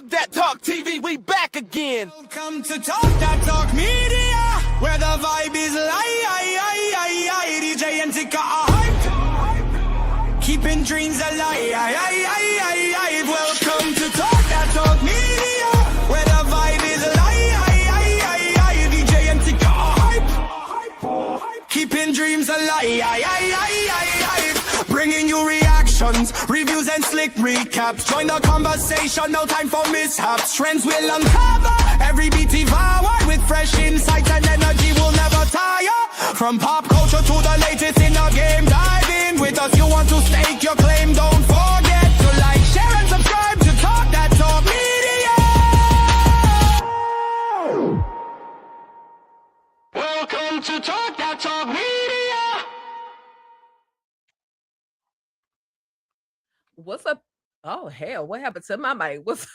Talk That Talk TV, we back again. Welcome to Talk That Talk Media, where the vibe is live. DJ and Tik Tok hype, keeping dreams alive. Welcome to Talk That Talk Media, where the vibe is live. DJ and Tik Tok hype, keeping dreams alive. Bringing you reactions, reviews and slick recaps. Join the conversation, no time for mishaps. Trends will uncover, every beat devoured with fresh insights and energy will never tire. From pop culture to the latest in the game, dive in with us. You want to stake your claim, don't forget to like, share and subscribe to Talk That Talk Media. Welcome to Talk That Talk Media. What's up? Oh hell, what happened to my mic? What's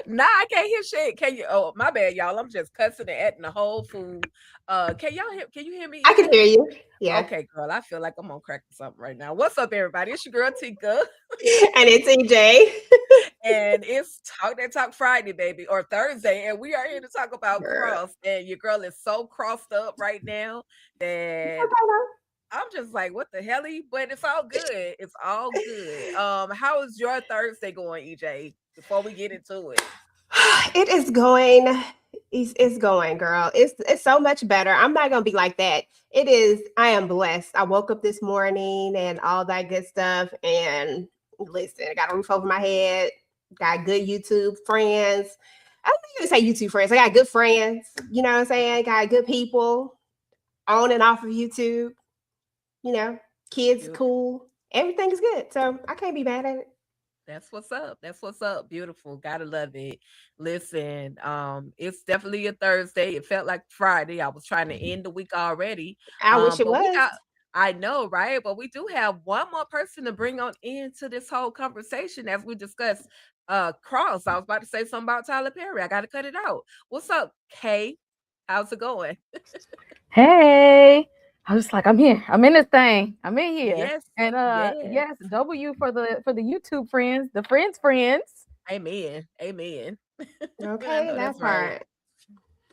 Nah, I can't hear shit. Can you? Oh, my bad, y'all. I'm just cussing and acting the whole fool. Can y'all hear? Can you hear me? I can hear you. Yeah. Okay, girl. I feel like I'm on crack or something right now. What's up, everybody? It's your girl Tika, And it's EJ. and it's Talk That Talk Friday, baby, or Thursday, and we are here to talk about cross. And your girl is so crossed up right now that I'm just like, what the hell? But it's all good. It's all good. How is your Thursday going, EJ? Before we get into it, It is going. It's going, girl. It's so much better. I'm not gonna be like that. It is. I am blessed. I woke up this morning and all that good stuff. And listen, I got a roof over my head. Got good YouTube friends. I don't even say YouTube friends. I got good friends. You know what I'm saying? Got good people on and off of YouTube. You know, kids cool. Everything is good. So I can't be mad at it. that's what's up. That's what's up. Beautiful. Gotta love it. Listen, it's definitely a Thursday. It felt like Friday. I was trying to end the week already. I wish it but was. I know, right? But we do have one more person to bring on into this whole conversation as we discuss cross. I was about to say something about Tyler Perry. I gotta cut it out. What's up, Kay? How's it going? Hey, I was like, I'm here. I'm in this thing. I'm in here. Yes. And yes. yes, W for the YouTube friends, the friends. Amen. Amen. Okay, that's right.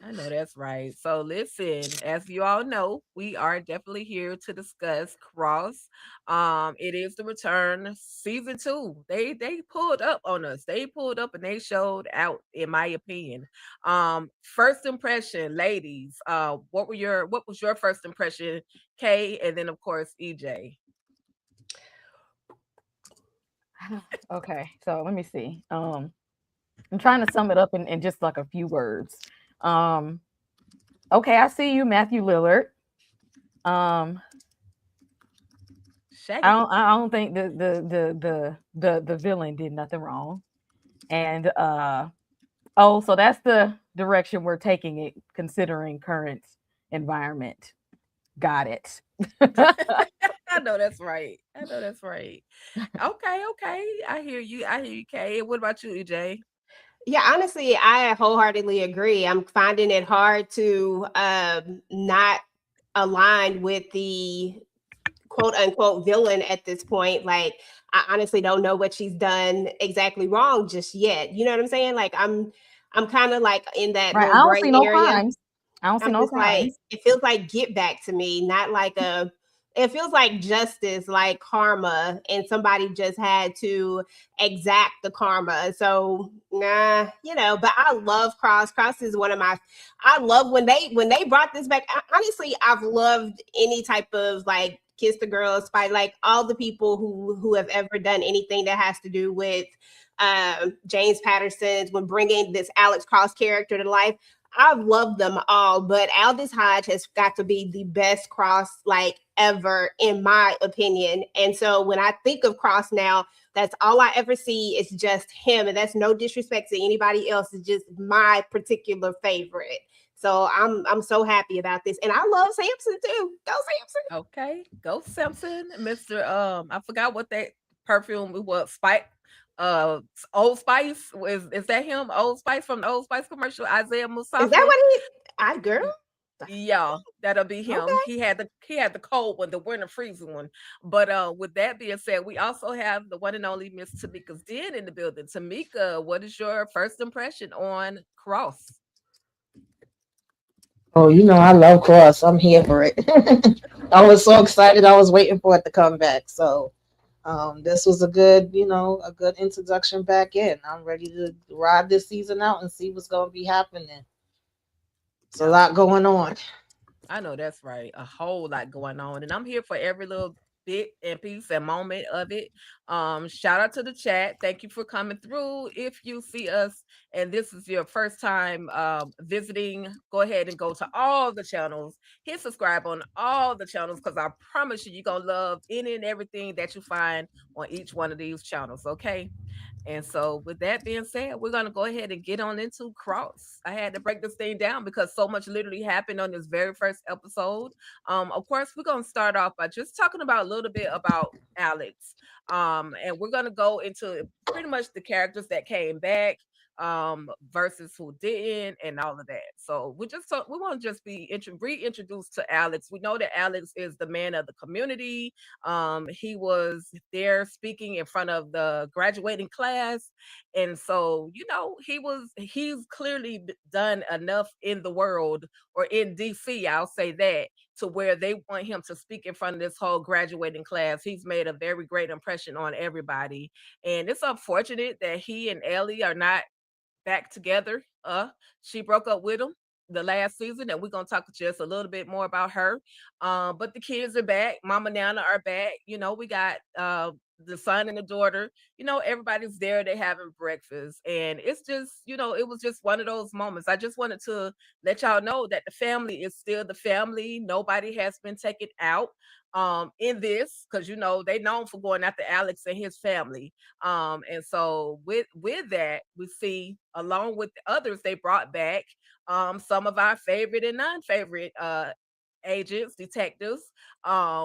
I know that's right. So listen, as you all know, we are definitely here to discuss Cross. It is the return season 2. They pulled up on us. They pulled up and they showed out, in my opinion. First impression, ladies. What was your first impression, Kay, and then of course EJ. Okay, so let me see. I'm trying to sum it up in just like a few words. Okay, I see you, Matthew Lillard. I don't think the villain did nothing wrong. And so that's the direction we're taking it, considering current environment. Got it. I know that's right. Okay. I hear you, Kay. What about you, EJ? Yeah, honestly, I wholeheartedly agree. I'm finding it hard to not align with the quote unquote villain at this point. Like, I honestly don't know what she's done exactly wrong just yet. You know what I'm saying? Like, I'm kind of like in that Right. little I don't gray see no area. crimes. I don't see no crimes. Like, it feels like Get Back to me, not like it feels like justice, like karma, and somebody just had to exact the karma. So nah, but I love Cross. Cross is one of I love when they brought this back. Honestly, I've loved any type of like Kiss the Girls, Spy, like all the people who have ever done anything that has to do with James Patterson's, when bringing this Alex Cross character to life. I've loved them all, but Aldous Hodge has got to be the best Cross like ever, in my opinion. And so when I think of Cross now, that's all I ever see is just him. And that's no disrespect to anybody else. It's just my particular favorite. So I'm so happy about this. And I love Samson too. Go Samson. Okay. Go Samson. Mr. I forgot what that perfume was. Spike. Old Spice, is that him? Old Spice from the Old Spice commercial, Isaiah Musafi. Is that what girl? Yeah, that'll be him. Okay. He had the cold one, the winter freezing one. But with that being said, we also have the one and only Miss Tamika's Den in the building. Tamika, what is your first impression on Cross? Oh, I love Cross. I'm here for it. I was so excited. I was waiting for it to come back. So, this was a good introduction back in. I'm ready to ride this season out and see what's going to be happening. It's a Yeah. lot going on. I know that's right. A whole lot going on. And I'm here for every little bit and piece and moment of it. Shout out to the chat. Thank you for coming through. If you see us and this is your first time visiting, go ahead and go to all the channels. Hit subscribe on all the channels because I promise you're gonna love any and everything that you find on each one of these channels. Okay. And so, with that being said, we're going to go ahead and get on into Cross. I had to break this thing down because so much literally happened on this very first episode. Of course, we're going to start off by just talking about a little bit about Alex. And we're going to go into pretty much the characters that came back versus who didn't and all of that. So we want to just be reintroduced to Alex. We know that Alex is the man of the community. He was there speaking in front of the graduating class, and so he's clearly done enough in the world or in DC, I'll say that, to where they want him to speak in front of this whole graduating class. He's made a very great impression on everybody, and it's unfortunate that he and Ellie are not back together. She broke up with him the last season, and we're gonna talk just a little bit more about her. But the kids are back. Mama Nana are back. We got the son and the daughter. Everybody's there. They're having breakfast, and it's just, it was just one of those moments. I just wanted to let y'all know that the family is still the family. Nobody has been taken out in this because they known for going after Alex and his family. And so with that, we see along with the others they brought back some of our favorite and non-favorite agents, detectives.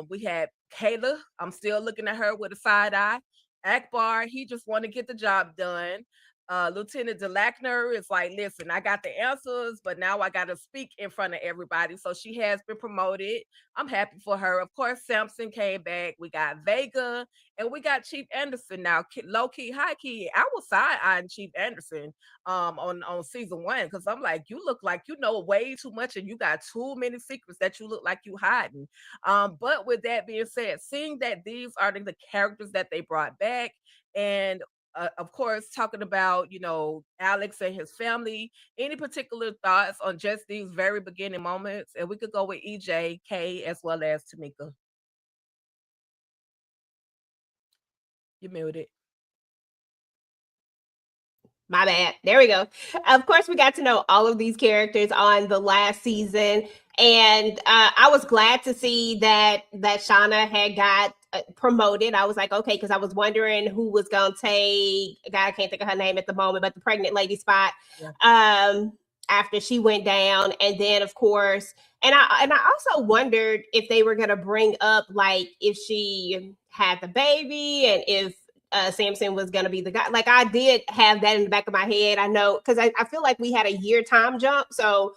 We had Kayla. I'm still looking at her with a side eye. Akbar, he just want to get the job done. Lieutenant Delackner is like, listen, I got the answers, but now I got to speak in front of everybody. So she has been promoted. I'm happy for her. Of course, Samson came back. We got Vega and we got Chief Anderson now. Low key, high key. I was side eyeing Chief Anderson on season 1 because I'm like, you look like you know way too much and you got too many secrets that you look like you hiding. But with that being said, seeing that these are the characters that they brought back, and of course, talking about, Alex and his family. Any particular thoughts on just these very beginning moments? And we could go with EJ, Kay, as well as Tamika. You muted. My bad. There we go. Of course, we got to know all of these characters on the last season, and I was glad to see that Shauna had got promoted. I was like, okay, because I was wondering who was gonna take. God, I can't think of her name at the moment, but the pregnant lady spot. Yeah. After she went down, and then of course, and I also wondered if they were gonna bring up like if she had the baby and if Samson was going to be the guy. Like I did have that in the back of my head. I know because I feel like we had a year time jump. So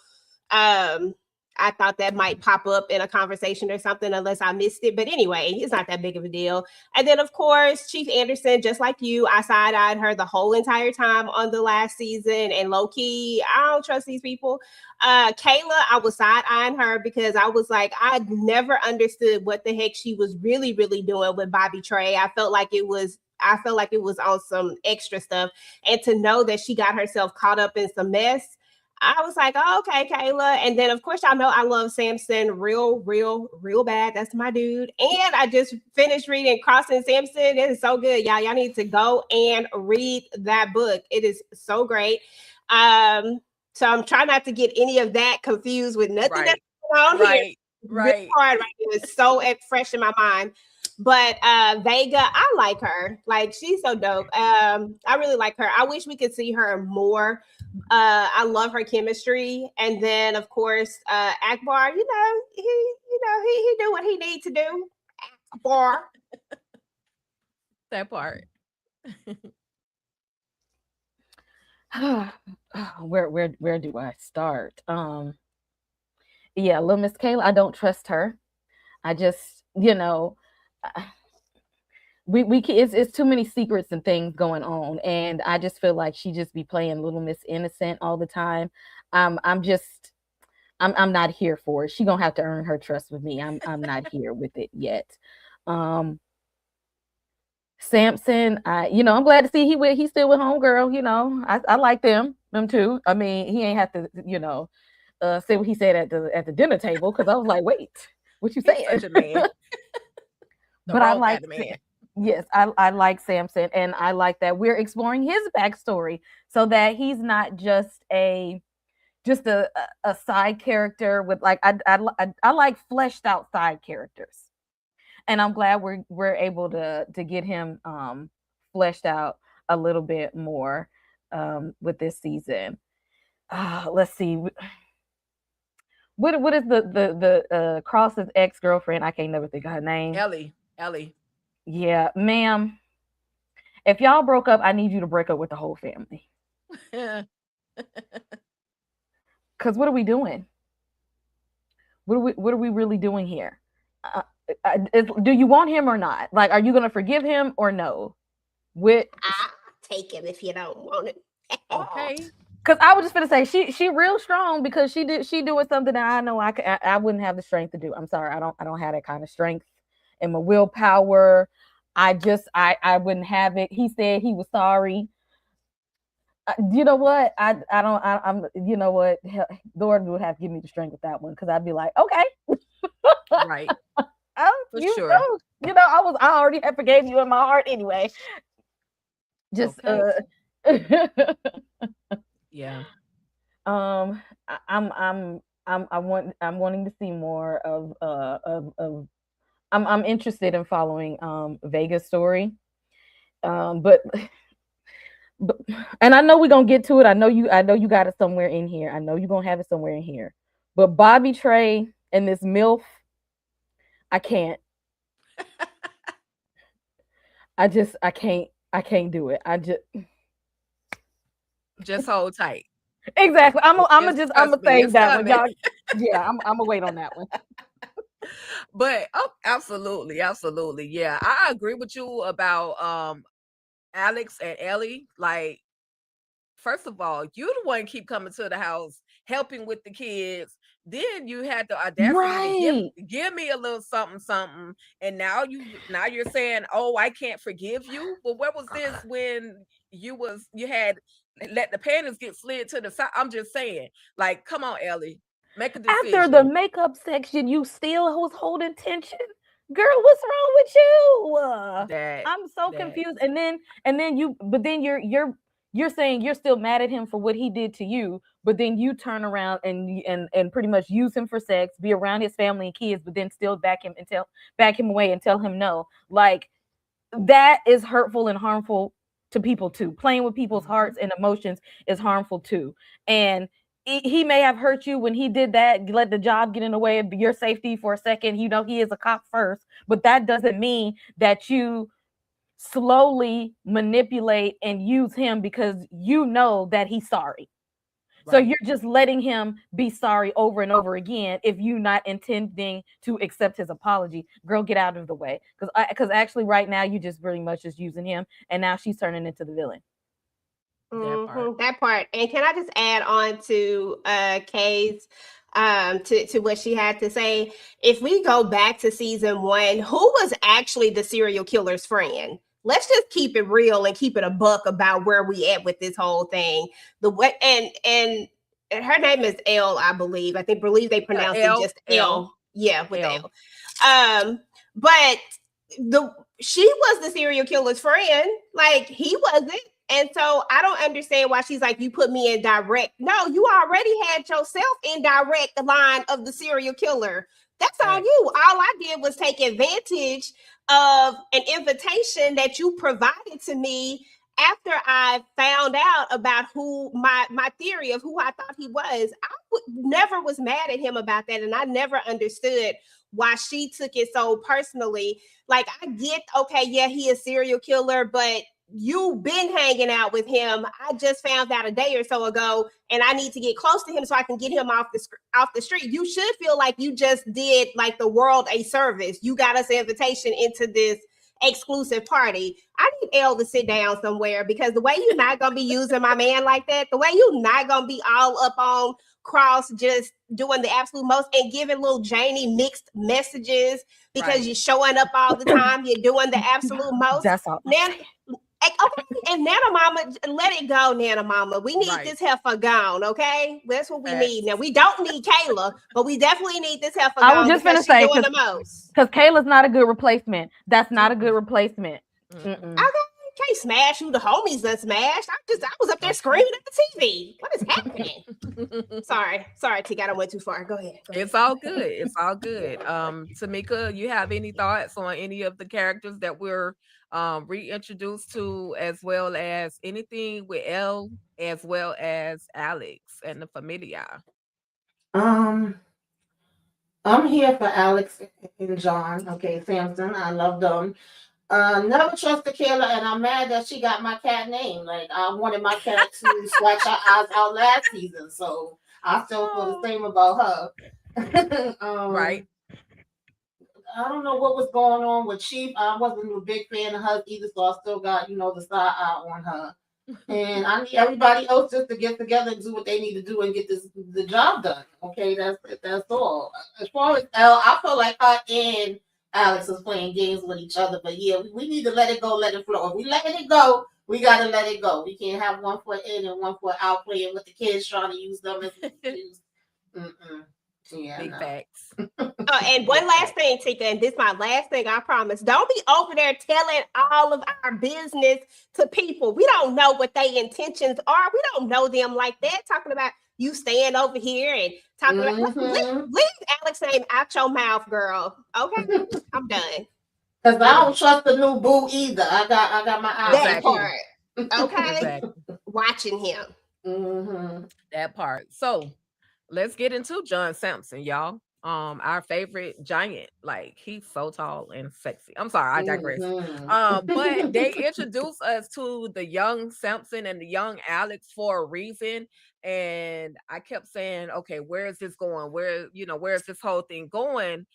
I thought that might pop up in a conversation or something unless I missed it. But anyway, it's not that big of a deal. And then, of course, Chief Anderson, just like you, I side-eyed her the whole entire time on the last season. And low-key, I don't trust these people. Kayla, I was side-eyeing her because I was like, I never understood what the heck she was really, really doing with Bobby Trey. I felt like it was on some extra stuff. And to know that she got herself caught up in some mess, I was like, oh, okay, Kayla. And then, of course, y'all know I love Samson real bad. That's my dude. And I just finished reading Crossing Samson. It is so good, y'all. Y'all need to go and read that book. It is so great. So I'm trying not to get any of that confused with nothing that's going on here. Right. Really hard right now. It's so fresh in my mind. But Vega, I like her. Like she's so dope. I really like her. I wish we could see her more. I love her chemistry. And then of course, Akbar, he do what he needs to do. Akbar. That part. Where do I start? yeah, little Miss Kayla, I don't trust her. I just, it's too many secrets and things going on, and I just feel like she just be playing Little Miss Innocent all the time. I'm just I'm not here for it. She gonna have to earn her trust with me. I'm not here with it yet. Samson, I'm glad to see he's still with homegirl. I like them too. I mean, he ain't have to say what he said at the dinner table, because I was like, wait, what you saying? He's such a man. But I like, yes, I like Samson, and I like that we're exploring his backstory so that he's not just a side character with like I like fleshed out side characters, and I'm glad we're able to get him fleshed out a little bit more with this season. Let's see. What is the Cross's ex-girlfriend? I can't never think of her name. Ellie. Yeah, ma'am. If y'all broke up, I need you to break up with the whole family. Because what are we doing? What are we really doing here? Do you want him or not? Like, are you gonna forgive him or no? I'll take him if you don't want it. Okay. Because I was just gonna say she real strong, because she doing something that I know I wouldn't have the strength to do. I'm sorry, I don't have that kind of strength and my willpower. I wouldn't have it. He said he was sorry. You know what? I'm you know what? Lord would have to give me the strength with that one, because I'd be like, okay. Right. For sure. I already have forgave you in my heart anyway. Just okay. Yeah. I'm wanting to see more of I'm interested in following Vega's story. But and I know we're gonna get to it. I know you got it somewhere in here. I know you're gonna have it somewhere in here. But Bobby Trey and this MILF, I can't. I can't do it. Just hold tight. Exactly. I'm gonna say that one. Y'all, yeah, I'm gonna wait on that one. But absolutely. Yeah. I agree with you about Alex and Ellie. Like, first of all, you the one keep coming to the house, helping with the kids. Then you had the audacity to give me a little something, and now you're saying, "Oh, I can't forgive you." Well, where was this when you had let the panties get slid to the side? I'm just saying, like, come on, Ellie, make a decision. After the makeup section, you still was holding tension. Girl, what's wrong with you? I'm so confused. And then you're saying you're still mad at him for what he did to you, but then you turn around and pretty much use him for sex, be around his family and kids, but then still back him away and tell him no. Like, that is hurtful and harmful to people too. Playing with people's hearts and emotions is harmful too. And he may have hurt you when he did that, let the job get in the way of your safety for a second. He is a cop first, but that doesn't mean that you slowly manipulate and use him because you know that he's sorry. Right. So you're just letting him be sorry over and over again if you're not intending to accept his apology. Girl, get out of the way. Because actually right now you just pretty much just using him, and now she's turning into the villain. That part. And can I just add on to Kay's to what she had to say? If we go back to season 1, who was actually the serial killer's friend? Let's just keep it real and keep it a buck about where we at with this whole thing. And her name is L, I believe. I believe they pronounce it just L. Yeah, with L. But she was the serial killer's friend. Like, he wasn't. And so I don't understand why she's like, you put me in direct. No, you already had yourself in direct line of the serial killer. That's on you. All I did was take advantage of an invitation that you provided to me after I found out about who my theory of who I thought he was. I never was mad at him about that. And I never understood why she took it so personally. Like, I get, okay, yeah, he is a serial killer, but you've been hanging out with him. I just found out a day or so ago, and I need to get close to him so I can get him off the street. You should feel like you just did like the world a service. You got us an invitation into this exclusive party. I need L to sit down somewhere, because the way you're not gonna be using my man like that, the way you're not gonna be all up on Cross just doing the absolute most and giving little Janie mixed messages because you're showing up all the time, you're doing the absolute most. That's all. Now, okay, and Nana Mama, let it go, Nana Mama. We need this heifer gone, okay? That's what we need. Now, we don't need Kayla, but we definitely need this heifer gone. I was just gonna say, doing the most. Because Kayla's not a good replacement. That's not a good replacement. Okay, can't smash who the homies done smashed. I was up there screaming at the TV. What is happening? Sorry, Tik, I done went too far. Go ahead. It's all good. It's all good. Tamika, you have any thoughts on any of the characters that we're reintroduced to, as well as anything with Elle, as well as Alex and the Familia? I'm here for Alex and John. Okay, Samson, I love them. Never trusted Kayla, and I'm mad that she got my cat name. Like, I wanted my cat to scratch her eyes out last season, so I still feel the same about her. Right. I don't know what was going on with Chief. I wasn't a big fan of her either, so I still got, the side eye on her. And I need everybody else just to get together and do what they need to do and get the job done. Okay, that's all. As far as Elle, I feel like her and Alex is playing games with each other, but yeah, we need to let it go, let it flow. If we letting it go, we gotta let it go. We can't have one foot in and one foot out playing with the kids, trying to use them as an excuse. Yeah, Big facts. And one last thing, Tika, and this is my last thing, I promise. Don't be over there telling all of our business to people. We don't know what their intentions are. We don't know them like that. Talking about you staying over here and talking about leave Alex name out your mouth, girl. Okay, I'm done. Because I don't trust the new boo either. I got my eyes that part. Okay, exactly. Watching him. That part. So let's get into John Sampson, y'all. Our favorite giant. Like, he's so tall and sexy. I'm sorry, I digress. But they introduced us to the young Sampson and the young Alex for a reason. And I kept saying, okay, where is this going? Where is this whole thing going?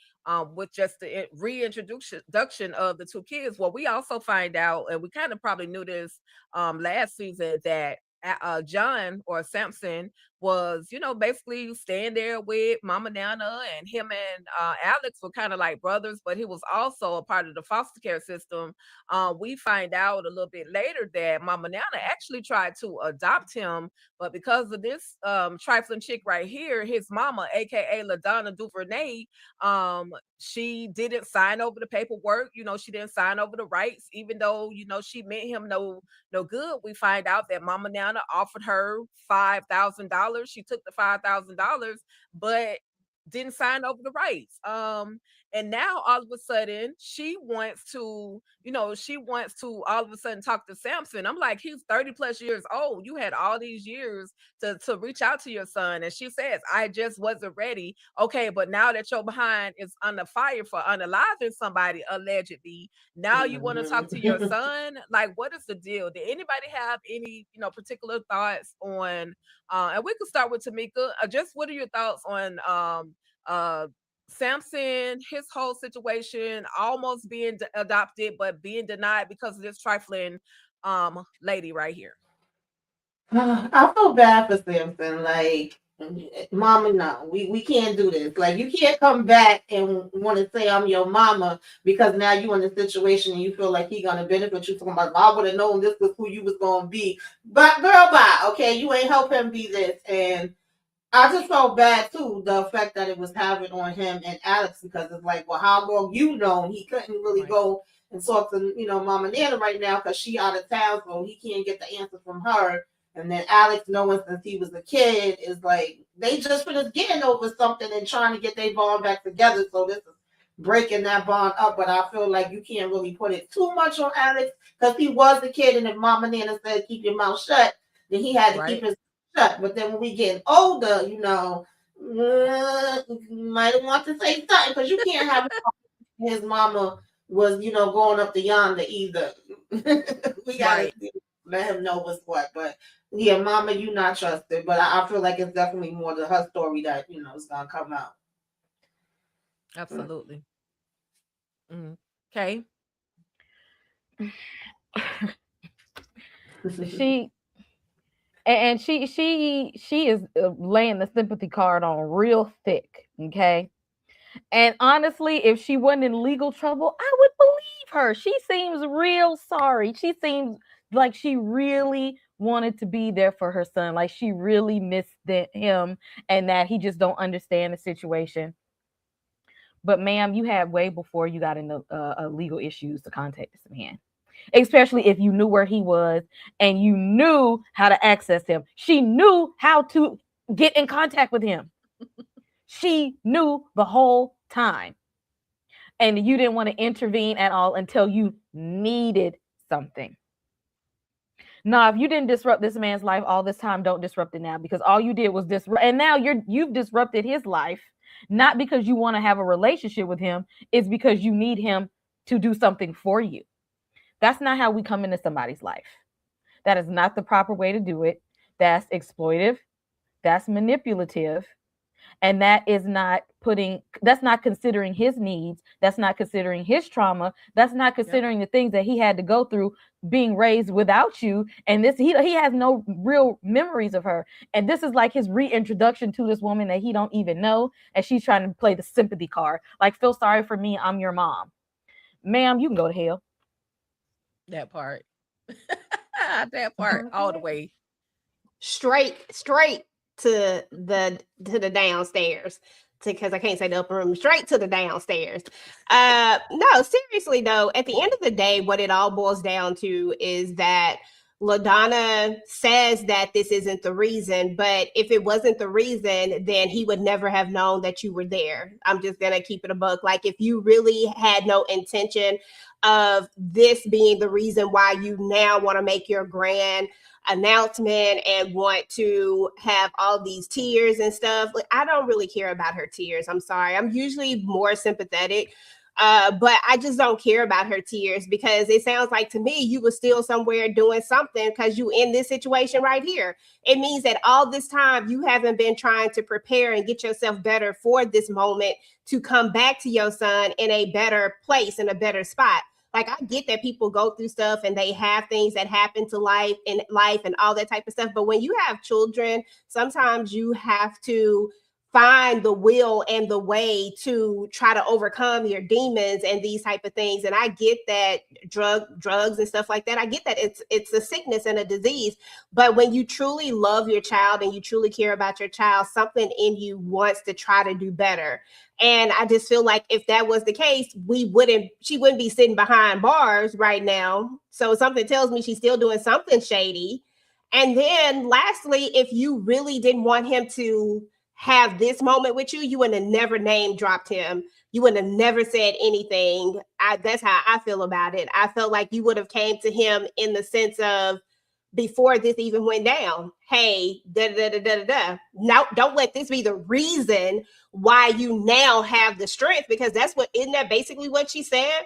With just the reintroduction of the two kids. Well, we also find out, and we kind of probably knew this last season, that John or Sampson was, basically staying there with Mama Nana, and him and Alex were kind of like brothers, but he was also a part of the foster care system. We find out a little bit later that Mama Nana actually tried to adopt him, but because of this trifling chick right here, his mama, aka LaDonna Duvernay, she didn't sign over the paperwork. She didn't sign over the rights, even though she meant him no good. We find out that Mama Nana offered her $5,000. She took the $5,000, but didn't sign over the rights. And now all of a sudden she wants to all of a sudden talk to Sampson. I'm like, he's 30 plus years old. You had all these years to reach out to your son. And she says, I just wasn't ready. Okay, but now that your behind is under fire for unaliving somebody, allegedly, now you want to talk to your son? Like, what is the deal? Did anybody have any, particular thoughts on and we could start with Tamika. Just what are your thoughts on Sampson, his whole situation, almost being adopted, but being denied because of this trifling lady right here? I feel bad for Sampson. Like, Mama, no, we can't do this. Like, you can't come back and want to say I'm your mama because now you in a situation and you feel like he gonna benefit you. Talking about, I would have known this was who you was gonna be. But girl, bye. Okay, you ain't help him be this. And I just felt bad too, the effect that it was having on him and Alex, because it's like, well, how long he couldn't really go and talk to Mama Nana right now because she out of town, so he can't get the answer from her. And then Alex, knowing since he was a kid, is like they just finished getting over something and trying to get their bond back together. So this is breaking that bond up. But I feel like you can't really put it too much on Alex because he was a kid, and if Mama Nana said keep your mouth shut, then he had to keep his shut. But then when we get older, you might want to say something because you can't have his mama was, going up to yonder either. We gotta Right. let him know what's what. But yeah, Mama, you not trusted. But I feel like it's definitely more to her story that is gonna come out. Absolutely. Okay. She and she is laying the sympathy card on real thick. Okay. And honestly, if she wasn't in legal trouble, I would believe her. She seems real sorry. She seems like she really wanted to be there for her son. Like she really missed him and that he just don't understand the situation. But ma'am, you had way before you got into legal issues to contact this man, especially if you knew where he was and you knew how to access him. She knew how to get in contact with him. She knew the whole time. And you didn't want to intervene at all until you needed something. Now, if you didn't disrupt this man's life all this time, don't disrupt it now, because all you did was disrupt. And now you've disrupted his life, not because you want to have a relationship with him. It's because you need him to do something for you. That's not how we come into somebody's life. That is not the proper way to do it. That's exploitive. That's manipulative. And that's not considering his needs. That's not considering his trauma. That's not considering the things that he had to go through being raised without you. And he has no real memories of her. And this is like his reintroduction to this woman that he don't even know. And she's trying to play the sympathy card. Like, feel sorry for me. I'm your mom. Ma'am, you can go to hell. That part. That part all the way. Straight to the downstairs, because I can't say the upper room. Straight to the downstairs. No, seriously though, at the end of the day, what it all boils down to is that LaDonna says that this isn't the reason, but if it wasn't the reason, then he would never have known that you were there. I'm just gonna keep it a buck. Like, if you really had no intention of this being the reason why you now want to make your grand announcement and want to have all these tears and stuff, like, I don't really care about her tears. I'm sorry. I'm usually more sympathetic. But I just don't care about her tears, because it sounds like to me you were still somewhere doing something, because you in this situation right here. It means that all this time you haven't been trying to prepare and get yourself better for this moment to come back to your son in a better place, in a better spot. Like, I get that people go through stuff and they have things that happen to life and all that type of stuff. But when you have children, sometimes you have to find the will and the way to try to overcome your demons and these type of things. And I get that drugs and stuff like that, I get that it's a sickness and a disease. But when you truly love your child and you truly care about your child, something in you wants to try to do better. And I just feel like if that was the case, she wouldn't be sitting behind bars right now. So something tells me she's still doing something shady. And then lastly, if you really didn't want him to have this moment with you, you wouldn't have never name dropped him. You wouldn't have never said anything. That's how I feel about it. I felt like you would have came to him in the sense of, before this even went down, hey, da da da da da. Now, don't let this be the reason why you now have the strength, because isn't that basically what she said?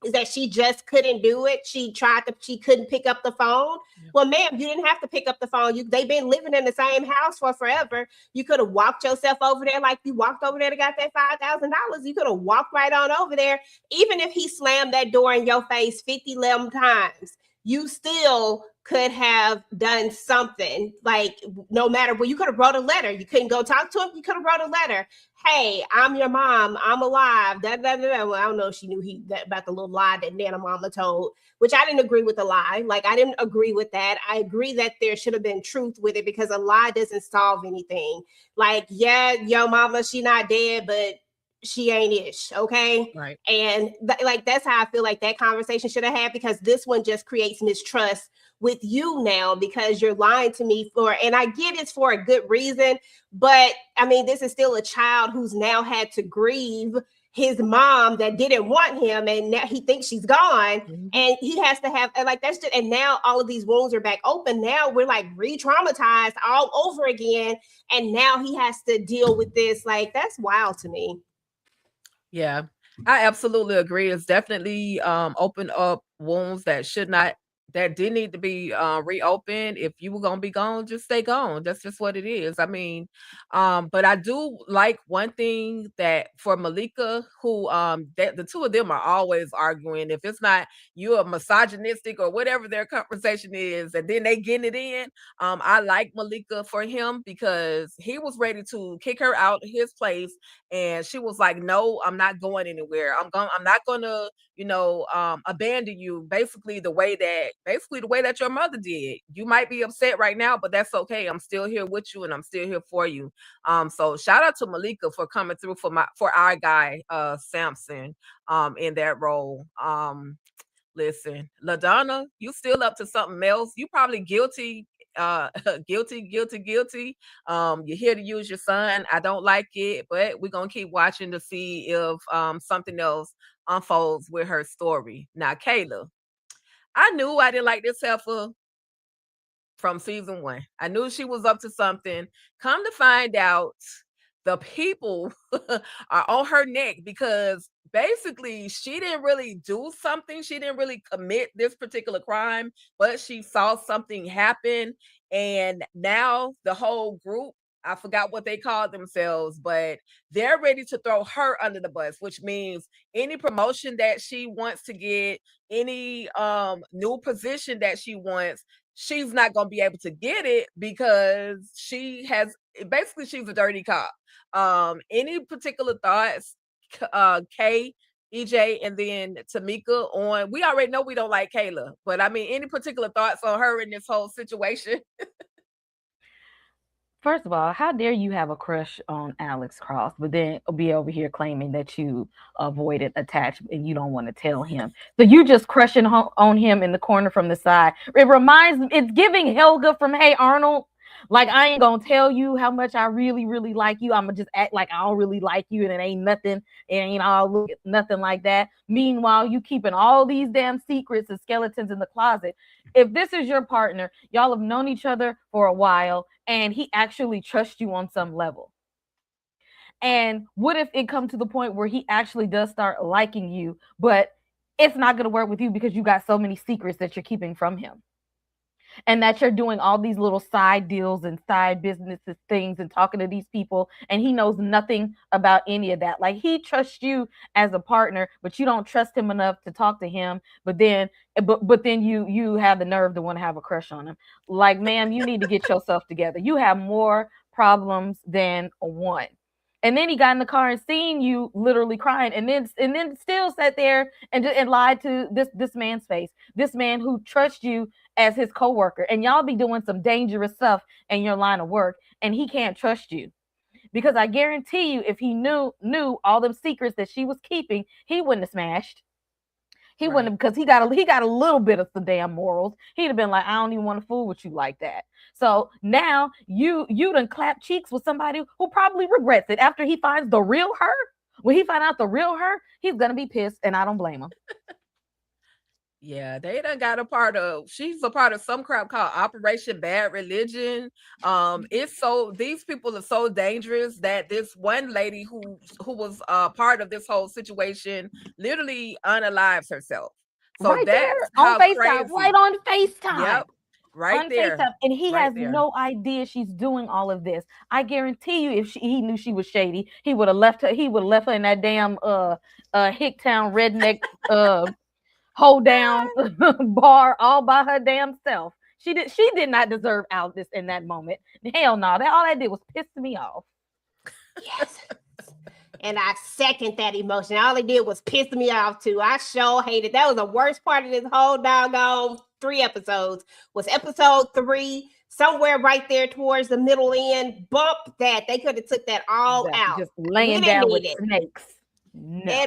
Is that she just couldn't do it. She couldn't pick up the phone. Yeah. Well, ma'am, you didn't have to pick up the phone. They've been living in the same house for forever. You could have walked yourself over there, like you walked over there to got that $5,000. You could have walked right on over there. Even if he slammed that door in your face 50 times, you still could have done something. Like, no matter what, you could have wrote a letter. You couldn't go talk to him. You could have wrote a letter. Hey, I'm your mom. I'm alive. Da, da, da, da. Well, I don't know if she knew about the little lie that Nana Mama told, which I didn't agree with the lie. Like, I didn't agree with that. I agree that there should have been truth with it, because a lie doesn't solve anything. Like, yeah, your mama, she not dead, but she ain't ish, okay? Right. And that's how I feel like that conversation should have had, because this one just creates mistrust with you now, because you're lying to me and I get it's for a good reason, but I mean, this is still a child who's now had to grieve his mom that didn't want him, and now he thinks she's gone, and he has to have, like, that's just, and now all of these wounds are back open. Now we're like re-traumatized all over again, and now he has to deal with this. Like, that's wild to me. Yeah. I absolutely agree. It's definitely opened up wounds that did need to be reopened. If you were gonna be gone, just stay gone. That's just what it is. I mean, but I do like one thing that for Malika, who that the two of them are always arguing. If it's not you're misogynistic or whatever their conversation is, and then they getting it in. I like Malika for him because he was ready to kick her out of his place, and she was like, "No, I'm not going anywhere. I'm not gonna, abandon you." Basically the way that your mother did. You might be upset right now, but that's okay. I'm still here with you, and I'm still here for you. So shout out to Malika for coming through for our guy, Samson, in that role. Listen, LaDonna, you still up to something else. You probably guilty, guilty. You're here to use your son. I don't like it, but we're gonna keep watching to see if something else unfolds with her story. Now, Kayla, I knew I didn't like this heifer from season one. I knew she was up to something. Come to find out, the people are on her neck because basically she didn't really do something. She didn't really commit this particular crime, but she saw something happen. And now the whole group, I forgot what they called themselves, but they're ready to throw her under the bus, which means any promotion that she wants to get, any new position that she wants, she's not going to be able to get it because she's a dirty cop. Any particular thoughts, Kay, EJ, and then Tamika on? We already know we don't like Kayla, but I mean, any particular thoughts on her in this whole situation? First of all, how dare you have a crush on Alex Cross, but then be over here claiming that you avoided attachment and you don't want to tell him. So you just crushing on him in the corner from the side. It reminds me, it's giving Helga from Hey Arnold. Like, I ain't gonna tell you how much I really, really like you. I'm gonna just act like I don't really like you, and it ain't nothing. It ain't all nothing like that. Meanwhile, you keeping all these damn secrets and skeletons in the closet. If this is your partner, y'all have known each other for a while, and he actually trusts you on some level. And what if it comes to the point where he actually does start liking you, but it's not going to work with you because you got so many secrets that you're keeping from him? And that you're doing all these little side deals and side businesses things and talking to these people, and he knows nothing about any of that. Like, he trusts you as a partner, but you don't trust him enough to talk to him. But then you have the nerve to want to have a crush on him. Like, ma'am, you need to get yourself together. You have more problems than one. And then he got in the car and seen you literally crying, and then still sat there and lied to this man's face. This man who trusts you as his coworker, and y'all be doing some dangerous stuff in your line of work, and he can't trust you. Because I guarantee you, if he knew all them secrets that she was keeping, he wouldn't have smashed. He Right. wouldn't have, because he got a little bit of the damn morals. He'd have been like, I don't even want to fool with you like that. So now you done clap cheeks with somebody who probably regrets it after he finds the real her. When he find out the real her, he's gonna be pissed, and I don't blame him. Yeah, they done got she's a part of some crap called Operation Bad Religion. It's so these people are so dangerous that this one lady who was part of this whole situation literally unalives herself. So Right there that's on how FaceTime, right crazy. on FaceTime. Yep, right On there, FaceTime, and he right has there. no idea she's doing all of this. I guarantee you, if he knew she was shady, he would have left her. He would have left her in that damn Hicktown redneck hold down bar all by her damn self. She did not deserve out this in that moment. Hell no, that all that did was piss me off. Yes. And I second that emotion. All it did was piss me off too. I sure hated. That was the worst part of this whole doggone 3 episodes. Was episode 3, somewhere right there towards the middle end. Bump that. They could have took that all out. Just We laying didn't down with need it. snakes. No.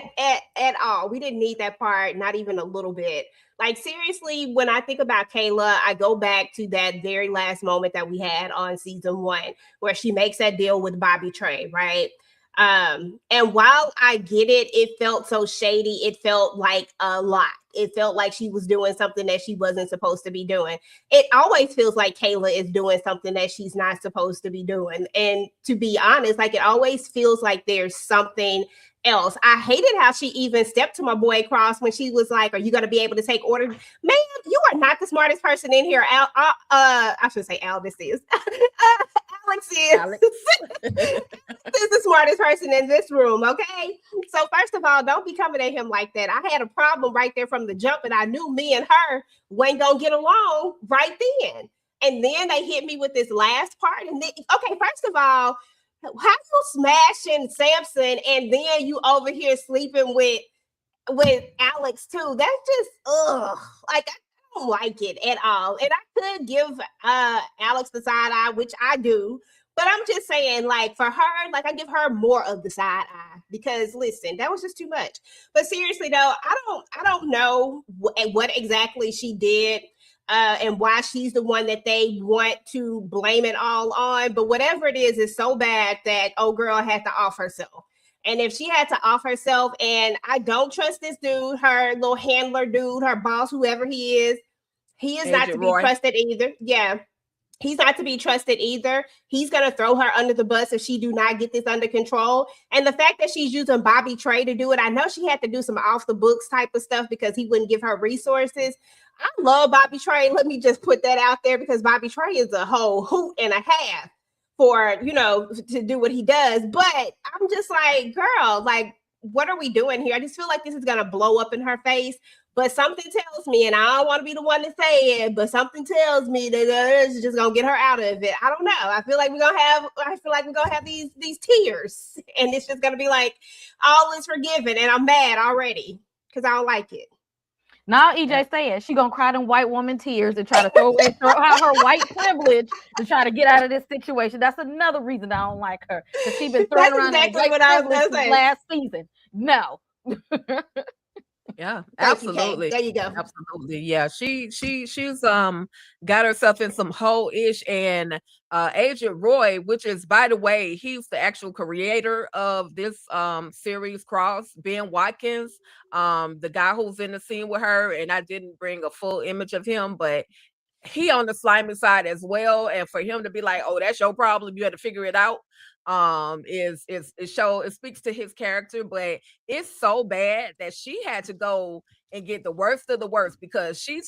At all. We didn't need that part, not even a little bit. Like, seriously, when I think about Kayla, I go back to that very last moment that we had on season 1 where she makes that deal with Bobby Trey, right? And while I get it, it felt so shady. It felt like a lot. It felt like she was doing something that she wasn't supposed to be doing. It always feels like Kayla is doing something that she's not supposed to be doing. And to be honest, like it always feels like there's something else. I hated how she even stepped to my boy Cross when she was like, "Are you going to be able to take orders?" Man, you are not the smartest person in here. I should say Albus is. Alex is. Alex. Is the smartest person in this room, okay? So first of all, don't be coming at him like that. I had a problem right there from the jump, and I knew me and her wasn't gonna get along right then. And then they hit me with this last part. And then, okay, first of all, how you smashing Samson and then you over here sleeping with Alex too? That's just like I don't like it at all. And I could give Alex the side eye, which I do, but I'm just saying, like, for her, like, I give her more of the side eye because listen, that was just too much. But seriously though, I don't know what exactly she did and why she's the one that they want to blame it all on. But whatever it is so bad that old girl had to off herself. And if she had to off herself, and I don't trust this dude, her little handler dude, her boss, whoever he is not to be trusted either. Yeah. He's not to be trusted either. He's going to throw her under the bus if she do not get this under control. And the fact that she's using Bobby Trey to do it, I know she had to do some off the books type of stuff because he wouldn't give her resources. I love Bobby Trey. Let me just put that out there because Bobby Trey is a whole hoot and a half for, to do what he does. But I'm just like, girl, like, what are we doing here? I just feel like this is going to blow up in her face. But something tells me, and I don't want to be the one to say it, but something tells me that it's just gonna get her out of it. I don't know. I feel like we're gonna have these tears, and it's just gonna be like all is forgiven, and I'm mad already because I don't like it. Now EJ said she gonna cry them white woman tears and try to throw out her white privilege to try to get out of this situation. That's another reason I don't like her because she's been throwing around exactly what I was gonna say last season. No. Yeah, absolutely. There you go. Absolutely. Yeah. She's got herself in some hole ish, and Agent Roy, which is, by the way, he's the actual creator of this series Cross, Ben Watkins, the guy who's in the scene with her, and I didn't bring a full image of him, but he on the slimy side as well. And for him to be like, "Oh, that's your problem, you had to figure it out," it speaks to his character. But it's so bad that she had to go and get the worst of the worst because he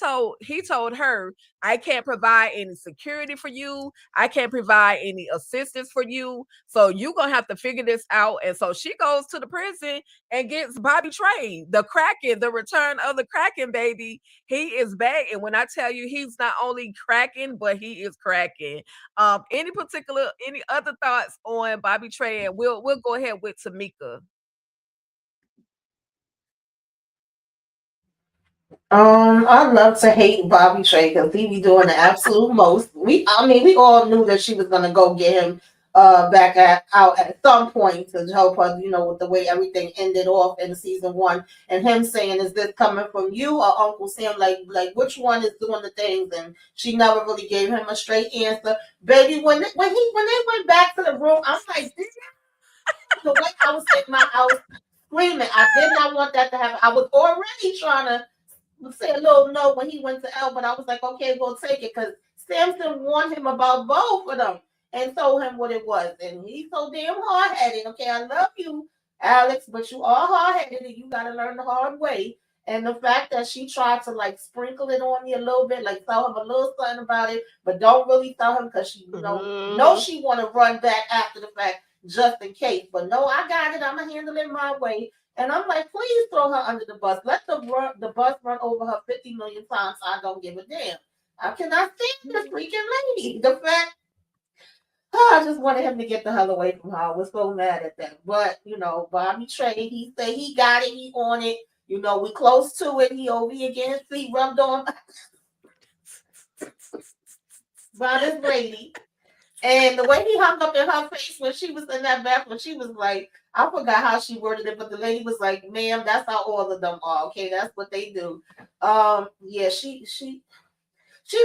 told her, "I can't provide any security for you, I can't provide any assistance for you, so you're gonna have to figure this out." And so she goes to the prison and gets Bobby Trey, the Kraken, the return of the Kraken, baby. He is back, and when I tell you he's not only cracking, but he is cracking. Any other thoughts on Bobby Trey? And we'll go ahead with Tamika. I love to hate Bobby Trey because he be doing the absolute most. We all knew that she was gonna go get him out at some point to help her, with the way everything ended off in season 1, and him saying, "Is this coming from you or Uncle Sam? Like which one is doing the things?" And she never really gave him a straight answer. Baby, when they went back to the room, I'm like, the way I was sitting my house screaming. I did not want that to happen. I was already trying to say a little no when he went to L, but I was like, okay, we'll take it because Samson warned him about both of them and told him what it was. And he's so damn hard headed. Okay, I love you, Alex, but you are hard headed and you got to learn the hard way. And the fact that she tried to like sprinkle it on me a little bit, like tell him a little something about it, but don't really tell him because she knows she want to run back after the fact just in case. But no, I got it. I'm going to handle it my way. And I'm like, please throw her under the bus. Let the bus run over her 50 million times. I don't give a damn. I cannot stand this freaking lady. The fact, I just wanted him to get the hell away from her. I was so mad at that. But, Bobby Trey, he said he got it. He on it. We close to it. He over here getting his feet rubbed on by this lady. And the way he hung up in her face when she was in that bathroom, she was like, I forgot how she worded it, but the lady was like, "Ma'am, that's how all of them are. Okay, that's what they do." Yeah, she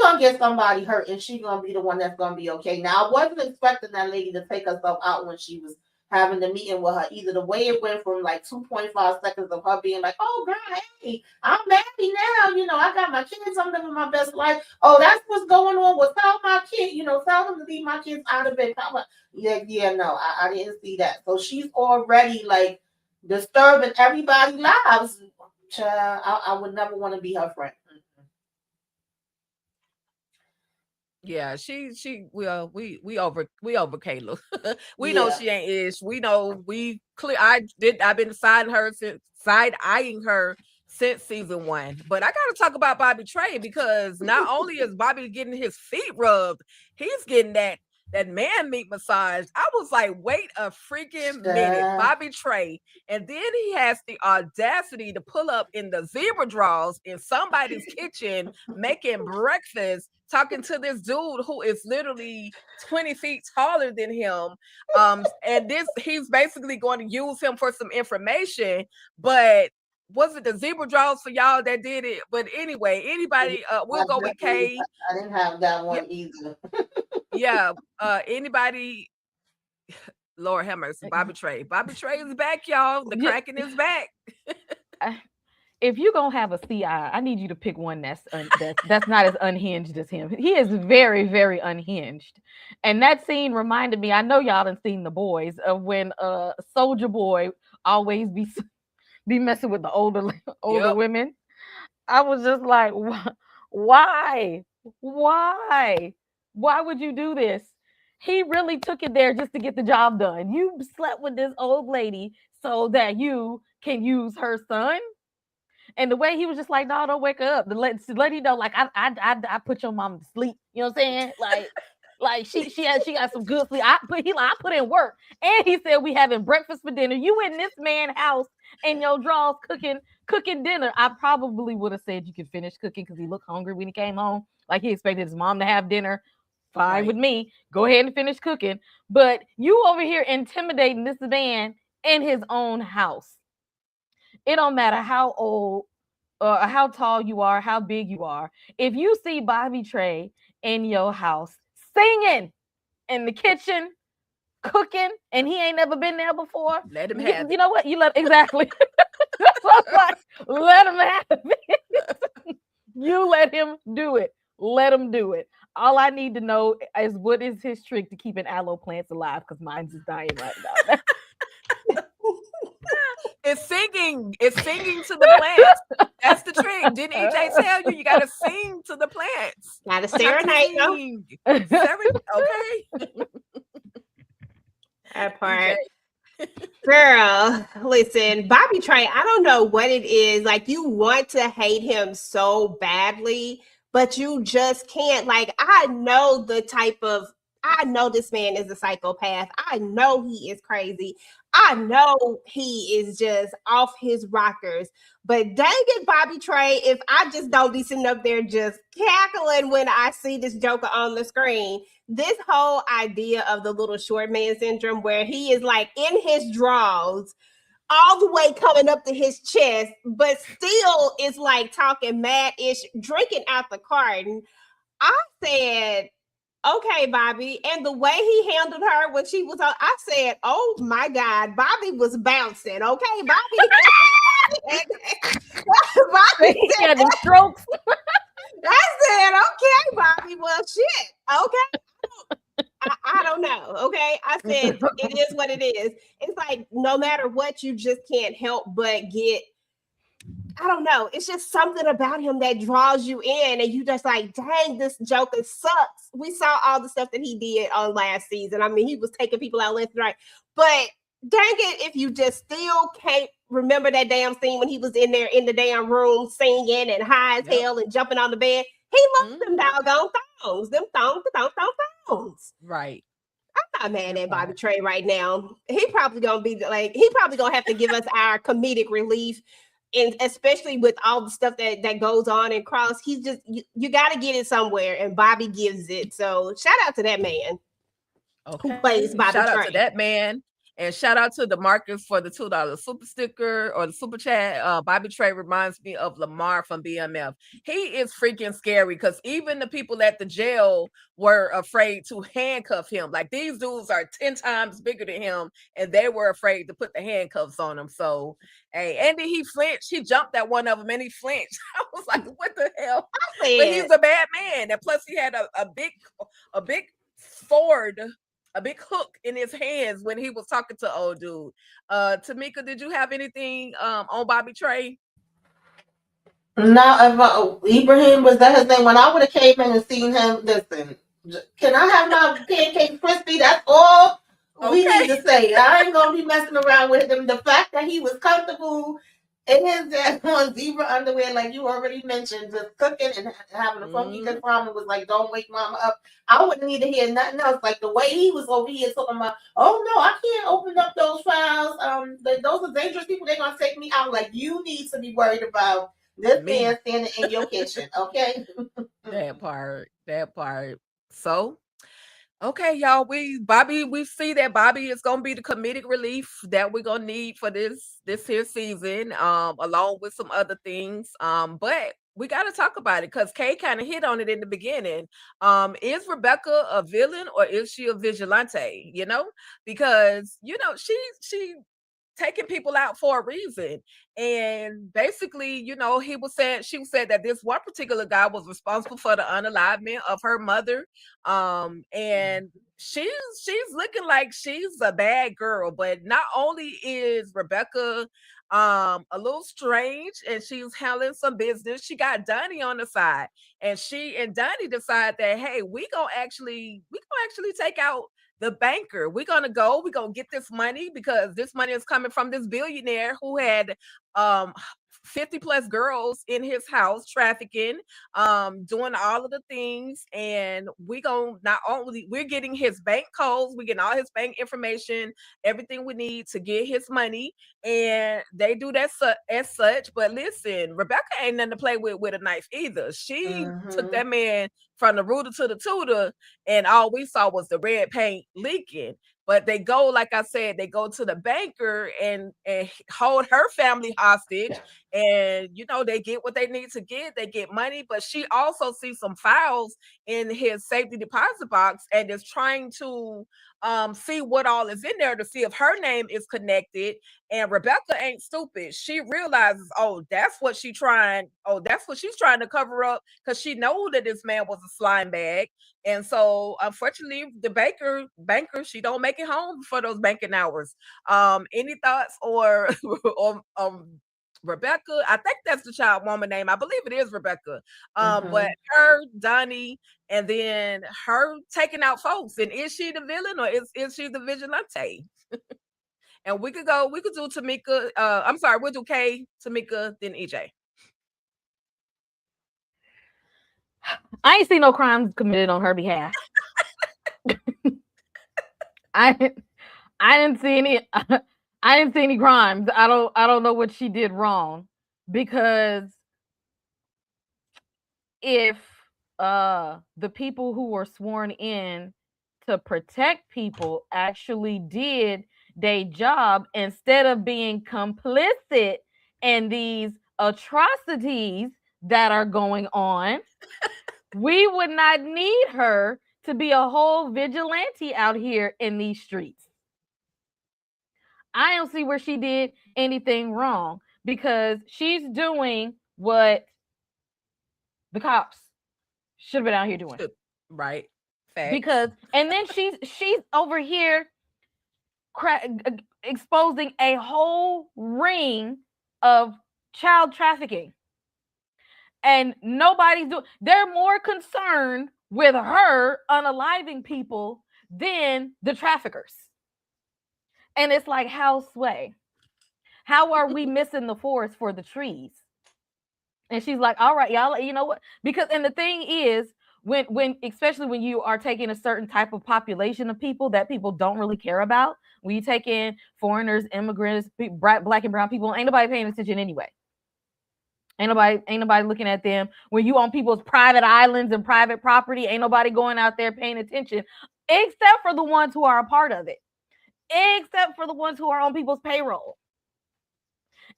gonna get somebody hurt, and she gonna be the one that's gonna be okay. Now, I wasn't expecting that lady to take herself out when she was having the meeting with her. Either the way it went from like 2.5 seconds of her being like, "Oh girl, hey, I'm happy now. You know, I got my kids. I'm living my best life. Oh, that's what's going on. Well, tell my kid. You know, tell them to leave my kids out of it." Yeah, no, I didn't see that. So she's already like disturbing everybody's lives. Child, I would never want to be her friend. Yeah, we over Kayla. We know she ain't ish. We know I've been side eyeing her since season 1. But I gotta talk about Bobby Trey, because not only is Bobby getting his feet rubbed, he's getting that man meat massage. I was like, wait a freaking minute, Bobby Trey. And then he has the audacity to pull up in the zebra draws in somebody's kitchen making breakfast, talking to this dude who is literally 20 feet taller than him. And he's basically going to use him for some information. But was it the zebra draws for y'all that did it? But anyway, anybody, we'll go with Kay. I didn't have that one either. Yeah. Anybody? Lord have mercy. Bobby Trey. Bobby Trey is back, y'all. The Kraken is back. If you're gonna have a CI, I need you to pick one that's not as unhinged as him. He is very, very unhinged. And that scene reminded me, I know y'all done seen The Boys, of when Soldier Boy always be messing with the older women. I was just like, why would you do this? He really took it there just to get the job done. You slept with this old lady so that you can use her son. And the way he was just like, "No, don't wake her up." To let you know, like I put your mom to sleep. You know what I'm saying? Like she got some good sleep. I put in work. And he said we having breakfast for dinner. You in this man's house and your drawers cooking dinner. I probably would have said you can finish cooking because he looked hungry when he came home. Like he expected his mom to have dinner. Fine with me. Go ahead and finish cooking. But you over here intimidating this man in his own house. It don't matter how old or how tall you are, how big you are. If you see Bobby Trey in your house singing in the kitchen, cooking, and he ain't never been there before, let him have it. You know what? Exactly. That's what I'm like. Let him have it. You let him do it. Let him do it. All I need to know is what is his trick to keeping aloe plants alive, because mine's is dying right now. It's singing to the plants. That's the trick. Didn't EJ tell you? You gotta sing to the plants. Gotta serenade them. Okay. That part. Girl, listen, Bobby Trey, I don't know what it is. Like, you want to hate him so badly, but you just can't. Like, I know this man is a psychopath. I know he is crazy. I know he is just off his rockers. But dang it, Bobby Trey, if I just don't be sitting up there just cackling when I see this Joker on the screen. This whole idea of the little short man syndrome, where he is like in his drawers, all the way coming up to his chest, but still is like talking mad-ish, drinking out the carton. I said, okay, Bobby. And the way he handled her when she was on, I said, oh my God, Bobby was bouncing. Okay, Bobby. Bobby had the strokes. I said, okay, Bobby. Well, shit. Okay. I don't know. Okay. I said, it is what it is. It's like, no matter what, you just can't help but get, I don't know. It's just something about him that draws you in, and you just like, dang, this Joker sucks. We saw all the stuff that he did on last season. I mean, he was taking people out left and right. But dang it, if you just still can't remember that damn scene when he was in there in the damn room singing and high as hell and jumping on the bed. He loves them doggone thongs. Them thongs. Right. I'm not mad at Bobby Trey right now. He probably gonna have to give us our comedic relief. And especially with all the stuff that goes on in Cross, he's just you got to get it somewhere, and Bobby gives it. So shout out to that man who plays Bobby Shout Trey. out to that man And shout out to DeMarcus for the $2 super sticker or the super chat. Bobby Trey reminds me of Lamar from BMF. He is freaking scary because even the people at the jail were afraid to handcuff him. Like these dudes are 10 times bigger than him, and they were afraid to put the handcuffs on him. So, hey, and then he flinched. He jumped at one of them and he flinched. I was like, what the hell? But he's a bad man. And plus, he had a big sword, a big hook in his hands when he was talking to old dude. Tamika, did you have anything on Bobby Trey? No, Ibrahim, was that his name? When I would have came in and seen him, listen, can I have my pancake crispy? That's all we need to say. I ain't gonna be messing around with him. The fact that he was comfortable in his on zebra underwear, like you already mentioned, just cooking and having a funky good problem was like, don't wake mama up. I wouldn't need to hear nothing else. Like the way he was over here talking about, oh no, I can't open up those files. Those are dangerous people. They're gonna take me out. Like you need to be worried about this man standing in your kitchen, okay? That part. So, okay, y'all. We see that Bobby is gonna be the comedic relief that we're gonna need for this here season, along with some other things. But we gotta talk about it because Kay kind of hit on it in the beginning. Is Rebecca a villain or is she a vigilante? You know, because she taking people out for a reason. And basically, she said that this one particular guy was responsible for the unalivement of her mother. And she's looking like she's a bad girl, but not only is Rebecca a little strange and she's handling some business, she got Donnie on the side. And she and Donnie decide that, hey, we gonna actually take out the banker. We're gonna get this money because this money is coming from this billionaire who had 50 plus girls in his house trafficking, doing all of the things. And we're getting his bank codes, we're getting all his bank information, everything we need to get his money. And they do that as such. But listen, Rebecca ain't nothing to play with a knife either. She took that man from the rooter to the tutor, and all we saw was the red paint leaking. But they go, like I said, they go to the banker and hold her family hostage. And, they get what they need to get. They get money. But she also sees some files in his safety deposit box and is trying to see what all is in there to see if her name is connected. And Rebecca ain't stupid. She realizes, that's what she's trying to cover up, because she knows that this man was a slime bag. And so, unfortunately, the banker, she don't make it home for those banking hours. Any thoughts or Rebecca? I think that's the child woman name. I believe it is Rebecca. But her, Donnie, and then her taking out folks. And is she the villain or is she the vigilante? And we could do Tamika. I'm sorry, we'll do Kay, Tamika, then EJ. I ain't seen no crimes committed on her behalf. I didn't see any. I didn't see any crimes. I don't know what she did wrong, because if the people who were sworn in to protect people actually did their job instead of being complicit in these atrocities that are going on, we would not need her to be a whole vigilante out here in these streets. I don't see where she did anything wrong, because she's doing what the cops should have been out here doing. Right. Facts. Because, and then she's over here exposing a whole ring of child trafficking. And they're more concerned with her unaliving people than the traffickers. And it's like, how are we missing the forest for the trees? And she's like, all right, y'all, you know what? Because, and the thing is, when especially when you are taking a certain type of population of people that people don't really care about, when you take in foreigners, immigrants, black and brown people, ain't nobody paying attention anyway. Ain't nobody looking at them. When you on people's private islands and private property, ain't nobody going out there paying attention, except for the ones who are a part of it. except for the ones who are on people's payroll.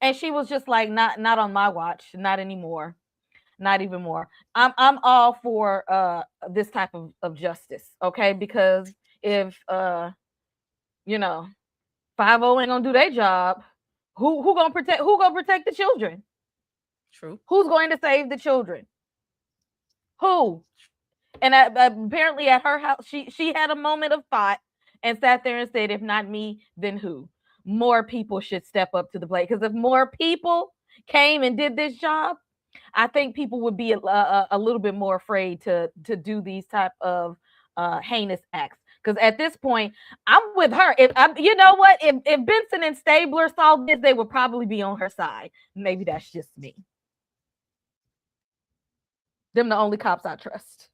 And she was just like, not on my watch, not anymore, not even more. I'm all for this type of justice, okay? Because if 50 ain't gonna do their job, who gonna protect the children? True. Who's going to save the children? Who? And apparently at her house, she had a moment of thought and sat there and said, if not me, then who? More people should step up to the plate. Because if more people came and did this job, I think people would be a little bit more afraid to do these type of heinous acts. Because at this point, I'm with her. If you know what, if Benson and Stabler saw this, they would probably be on her side. Maybe that's just me. Them the only cops I trust.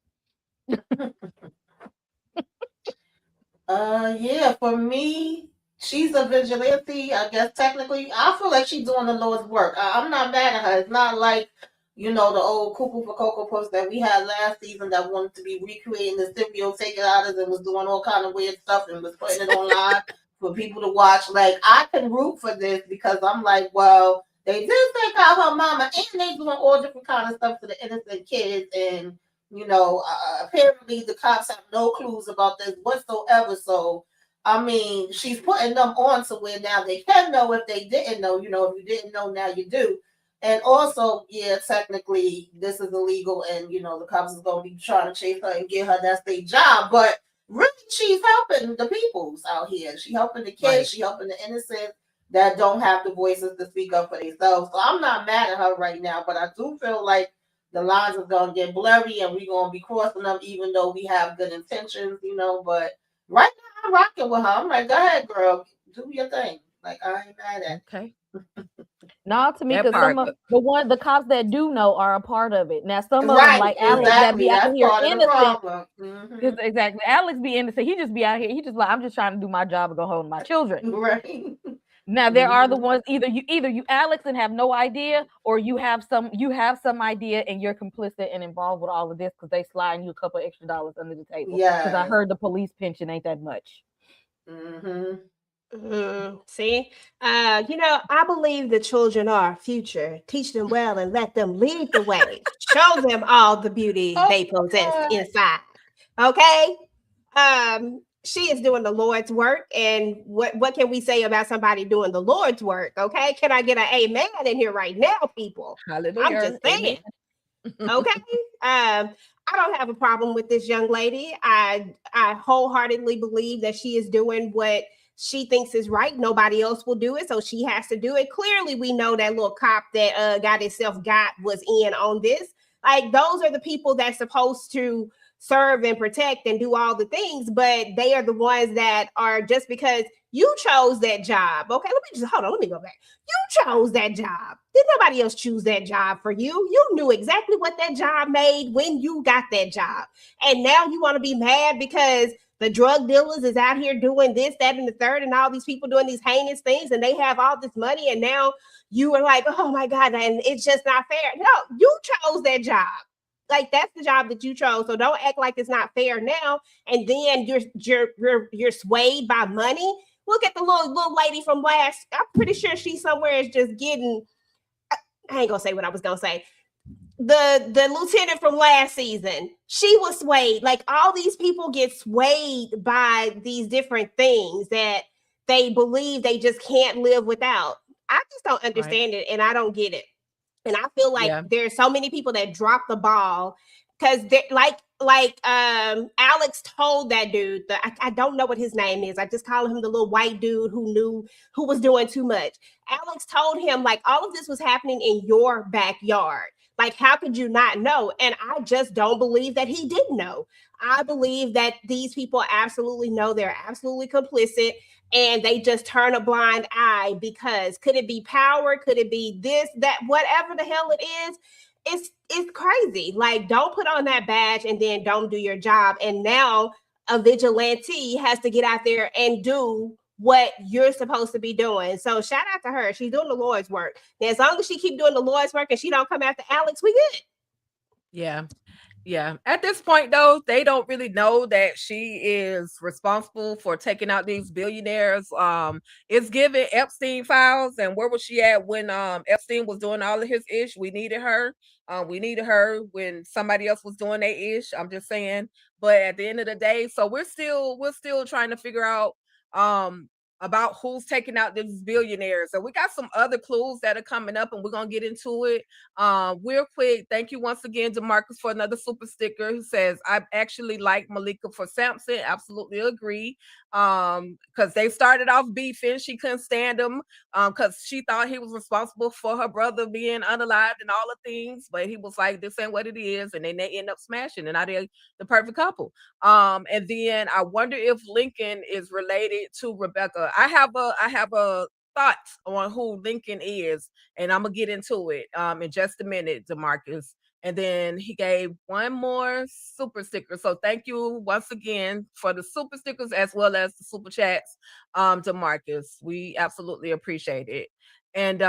Yeah, for me, she's a vigilante. I guess technically, I feel like she's doing the Lord's work. I'm not mad at her. It's not like, the old cuckoo for Cocoa Puffs that we had last season that wanted to be recreating the Scipio take it out and was doing all kind of weird stuff and was putting it online for people to watch. Like, I can root for this because I'm like, well, they did take out her mama and they doing all different kind of stuff to the innocent kids and apparently the cops have no clues about this whatsoever. So, I mean, she's putting them on to where now they can know if they didn't know. If you didn't know, now you do. And also, yeah, technically, this is illegal, and the cops is going to be trying to chase her and get her. That's their job. But really, she's helping the peoples out here. She helping the kids. Right. She helping the innocent that don't have the voices to speak up for themselves. So I'm not mad at her right now, but I do feel like the lines are going to get blurry and we're going to be crossing them even though we have good intentions, But right now, I'm rocking with her. I'm like, go ahead, girl. Do your thing. Like, I ain't mad at it. Okay. No, to me, because some of the cops that do know are a part of it. Now, some of them, like Alex, that be out here innocent. Mm-hmm. Exactly. Alex be innocent. He just be out here. He just like, I'm just trying to do my job and go home to my children. Right. Now there are the ones either you Alex and have no idea, or you have some idea and you're complicit and involved with all of this because they sliding you a couple extra dollars under the table. Yeah. Because I heard the police pension ain't that much. Mm-hmm. See, I believe the children are our future. Teach them well and let them lead the way. Show them all the beauty they possess inside. Okay. She is doing the Lord's work, and what can we say about somebody doing the Lord's work? Okay, can I get an amen in here right now, people? Hallelujah. I'm just saying. Okay. I don't have a problem with this young lady. I wholeheartedly believe that she is doing what she thinks is right. Nobody else will do it, so she has to do it. Clearly, we know that little cop that got himself got was in on this. Like, those are the people that's supposed to serve and protect and do all the things, but they are the ones that are, just because you chose that job. Okay, let me go back. You chose that job. Did nobody else choose that job for you? You knew exactly what that job made when you got that job. And now you want to be mad because the drug dealers is out here doing this, that, and the third, and all these people doing these heinous things, and they have all this money, and now you are like, oh my God, and it's just not fair. No, you chose that job. Like, that's the job that you chose. So don't act like it's not fair now. And then you're swayed by money. Look at the little lady from last. I'm pretty sure she somewhere is just getting. I ain't gonna say what I was gonna say. The lieutenant from last season, she was swayed. Like, all these people get swayed by these different things that they believe they just can't live without. I just don't understand it, and I don't get it. And I feel like there's so many people that drop the ball because Alex told that dude, I don't know what his name is. I just call him the little white dude who was doing too much. Alex told him, like, all of this was happening in your backyard. Like, how could you not know? And I just don't believe that he didn't know. I believe that these people absolutely know. They're absolutely complicit. And they just turn a blind eye because could it be power? Could it be this, that, whatever the hell it is? It's crazy. Like, don't put on that badge and then don't do your job. And now a vigilante has to get out there and do what you're supposed to be doing. So shout out to her. She's doing the Lord's work. And as long as she keep doing the Lord's work and she don't come after Alex, we good. Yeah. Yeah. At this point, though, they don't really know that she is responsible for taking out these billionaires. It's given Epstein files, and where was she at when Epstein was doing all of his ish? We needed her. We needed her when somebody else was doing their ish. I'm just saying. But at the end of the day, so we're still trying to figure out um about who's taking out these billionaires. So we got some other clues that are coming up, and we're gonna get into it. Real quick, thank you once again, Demarcus, for another super sticker who says, I actually like Malika for Samson. Absolutely agree. Because they started off beefing. She couldn't stand him because she thought he was responsible for her brother being unalived and all the things. But he was like, this ain't what it is. And then they end up smashing, and now they're the perfect couple. And then I wonder if Lincoln is related to Rebecca. I have a thought on who Lincoln is, and I'm gonna get into it in just a minute, Demarcus. And then he gave one more super sticker. So thank you once again for the super stickers as well as the super chats, Demarcus. We absolutely appreciate it. And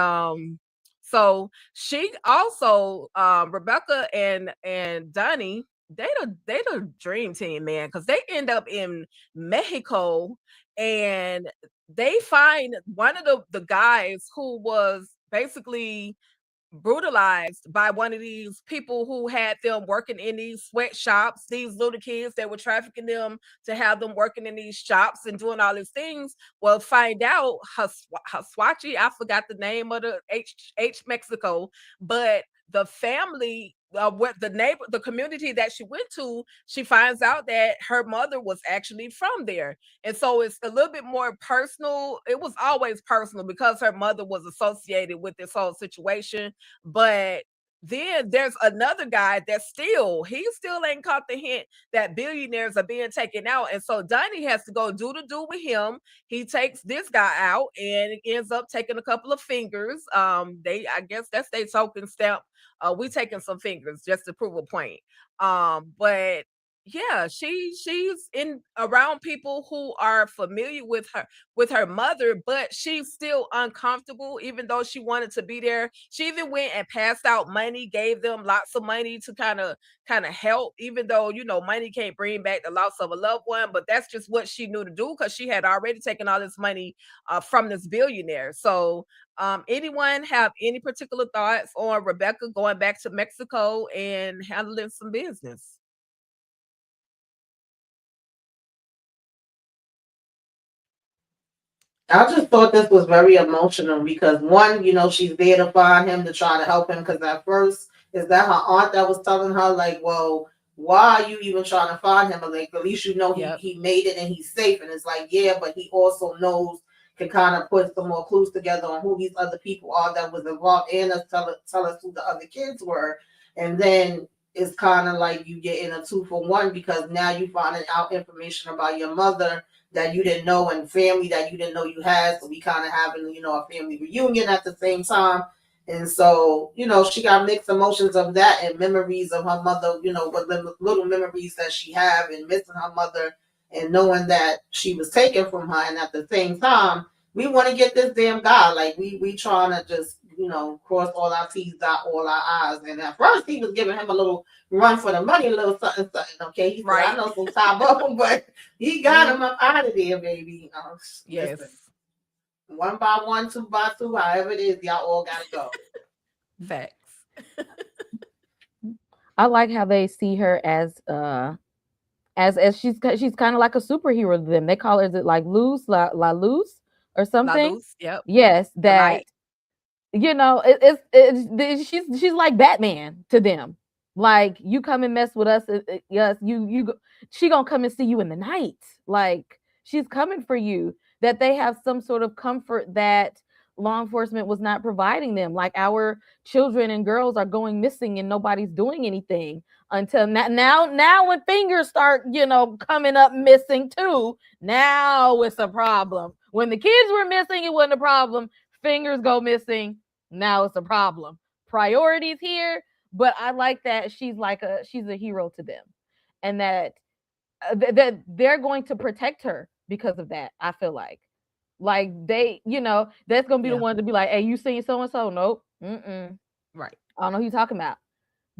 so she also Rebecca and Donnie, they the dream team, man, because they end up in Mexico, and they find one of the guys who was basically brutalized by one of these people who had them working in these sweatshops, these little kids that were trafficking them to have them working in these shops and doing all these things. Well, find out Haswachi, I forgot the name of the H Mexico, but the family, what the neighbor, the community that she went to, she finds out that her mother was actually from there. And so it's a little bit more personal. It was always personal because her mother was associated with this whole situation. But then there's another guy that he still ain't caught the hint that billionaires are being taken out. And so Donnie has to go do the do with him. He takes this guy out and it ends up taking a couple of fingers. I guess that's their token stamp. We taking some fingers just to prove a point. But yeah, she's in around people who are familiar with her mother, but she's still uncomfortable, even though she wanted to be there. She even went and passed out money, gave them lots of money to kind of help, even though money can't bring back the loss of a loved one. But that's just what she knew to do because she had already taken all this money from this billionaire. So anyone have any particular thoughts on Rebecca going back to Mexico and handling some business? I just thought this was very emotional because one, she's there to find him to try to help him. Because at first, is that her aunt that was telling her like, well, why are you even trying to find him? But like, at least Yep. he made it and he's safe. And it's like, yeah, but he also knows, can kind of put some more clues together on who these other people are that was involved, and tell us who the other kids were. And then it's kind of like you get in a 2-for-1 because now you finding out information about your mother that you didn't know and family that you didn't know you had. So we kind of having, a family reunion at the same time. And so, she got mixed emotions of that and memories of her mother, what little memories that she have and missing her mother and knowing that she was taken from her. And at the same time, we want to get this damn guy. Like we trying to just, cross all our T's, dot all our I's. And at first he was giving him a little run for the money, a little something, something. Okay. He said, Right. I know some Tybo, but he got him up out of there, baby. Yes. Listen, 1 by 1, 2 by 2, however it is, y'all all gotta go. Facts. I like how they see her as she's kind of like a superhero to them. They call her, is it like La Luz or something? Loose. Yep. Yes, The that night. she's like Batman to them. Like, you come and mess with us, yes, she gonna come and see you in the night. Like, she's coming for you. That they have some sort of comfort that law enforcement was not providing them. Like, our children and girls are going missing and nobody's doing anything until now when fingers start coming up missing too. Now it's a problem. When the kids were missing, it wasn't a problem. Fingers go missing, now it's a problem. Priorities here. But I like that she's a hero to them, and that that they're going to protect her because of that. I feel like they, that's gonna be the Yeah. one to be like, hey, you seen so and so? Nope. Mm-mm. Right. I don't know who you're talking about.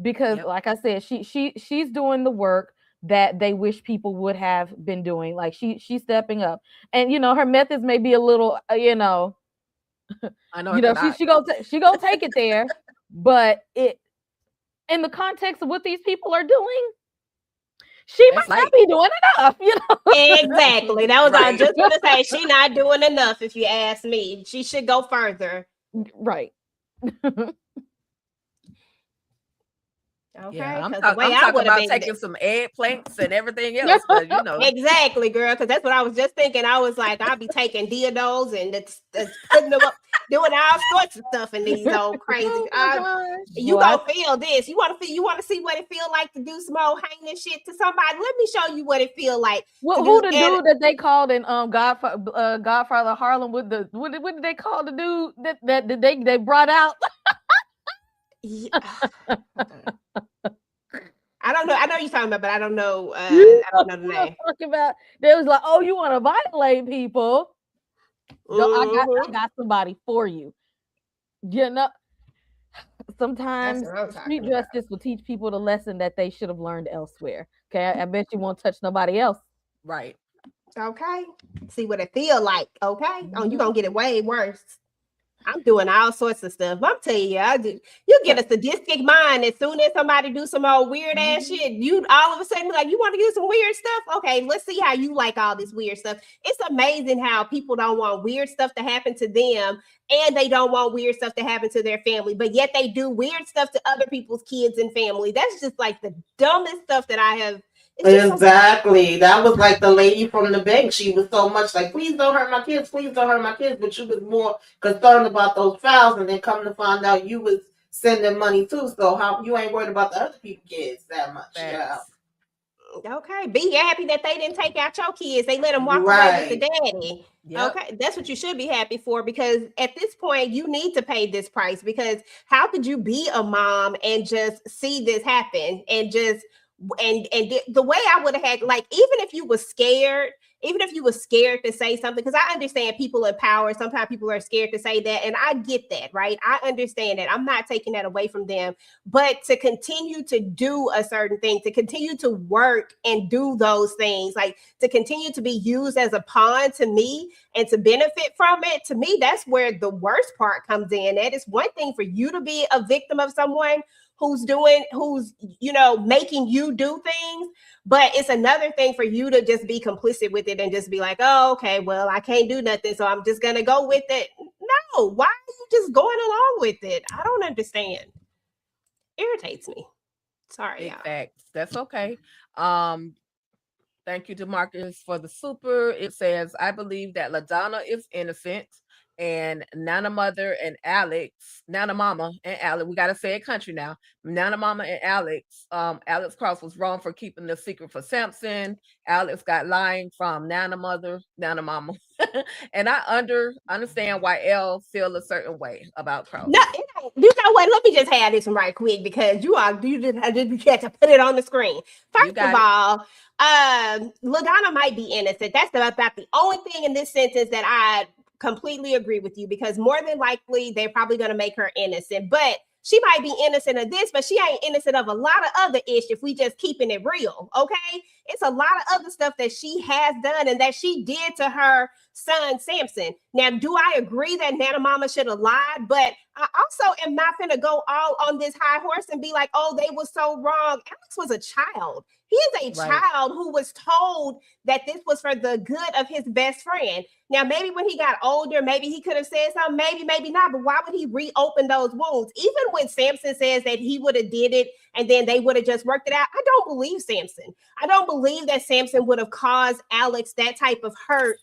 because, like I said, she's doing the work that they wish people would have been doing. Like she's stepping up, and her methods may be a little, she gonna take it there, but it in the context of what these people are doing, she might not be doing enough, Exactly. That was I was just gonna say. She not doing enough, if you ask me. She should go further. Right. Okay. Yeah, I'm the talking way I would have about been taking some eggplants and everything else, but exactly, girl. Because that's what I was just thinking. I was like, I'll be taking dildos and it's putting them up, doing all sorts of stuff in these old crazy. You gonna feel this? You want to feel? You want to see what it feel like to do some old hanging shit to somebody? Let me show you what it feel like. Well, who the dude that they called in Godfather Harlem with the what did they call the dude that they brought out? I don't know. I know you're talking about, but I don't know. I don't know the name. About they was like, oh, you want to violate people? I got somebody for you. Sometimes street justice will teach people the lesson that they should have learned elsewhere. Okay, I bet you won't touch nobody else. Right. Okay. See what it feel like. Okay. Oh, you're gonna get it way worse. I'm doing all sorts of stuff. I'm telling you, you get a sadistic mind as soon as somebody do some old weird ass shit. You all of a sudden like, you want to do some weird stuff? Okay, let's see how you like all this weird stuff. It's amazing how people don't want weird stuff to happen to them, and they don't want weird stuff to happen to their family, but yet they do weird stuff to other people's kids and family. That's just like the dumbest stuff that I have. Exactly. That was like the lady from the bank. She was so much like, please don't hurt my kids, please don't hurt my kids. But she was more concerned about those files, and then come to find out you was sending money too. So how you ain't worried about the other people's kids that much? Yeah. Okay. Be happy that they didn't take out your kids. They let them walk away with the daddy. Yep. Okay. That's what you should be happy for, because at this point you need to pay this price, because how could you be a mom and just see this happen and just and the way I would have had, like, even if you were scared to say something, because I understand people in power, sometimes people are scared to say that, and I get that, right? I understand that. I'm not taking that away from them, but to continue to do a certain thing, to continue to work and do those things, like to continue to be used as a pawn to me and to benefit from it, to me, that's where the worst part comes in. That is one thing for you to be a victim of someone who's making you do things, but it's another thing for you to just be complicit with it and just be like, oh, okay, well, I can't do nothing, so I'm just gonna go with it. No, why are you just going along with it? I don't understand. Irritates me. Sorry. Facts. That's okay. Thank you, DeMarcus, for the super. It says, I believe that LaDonna is innocent, and Nana Mama and Alex, we got to say it country now. Nana Mama and Alex Cross was wrong for keeping the secret for Samson. Alex got lying from Nana Mama. And I understand why Elle feel a certain way about Cross. No, you know what? Let me just have this one right quick, because you had to put it on the screen. First of all, LaDonna might be innocent. That's about the only thing in this sentence that I completely agree with you, because more than likely they're probably going to make her innocent, but she might be innocent of this, but she ain't innocent of a lot of other ish if we just keeping it real. Okay, it's a lot of other stuff that she has done and that she did to her son Samson. Now, do I agree that Nana Mama should have lied? But I also am not going to go all on this high horse and be like, oh, they were so wrong. Alex was a child. He is a child who was told that this was for the good of his best friend. Now, maybe when he got older, maybe he could have said something, maybe not. But why would he reopen those wounds? Even when Samson says that he would have did it and then they would have just worked it out, I don't believe Samson. I don't believe that Samson would have caused Alex that type of hurt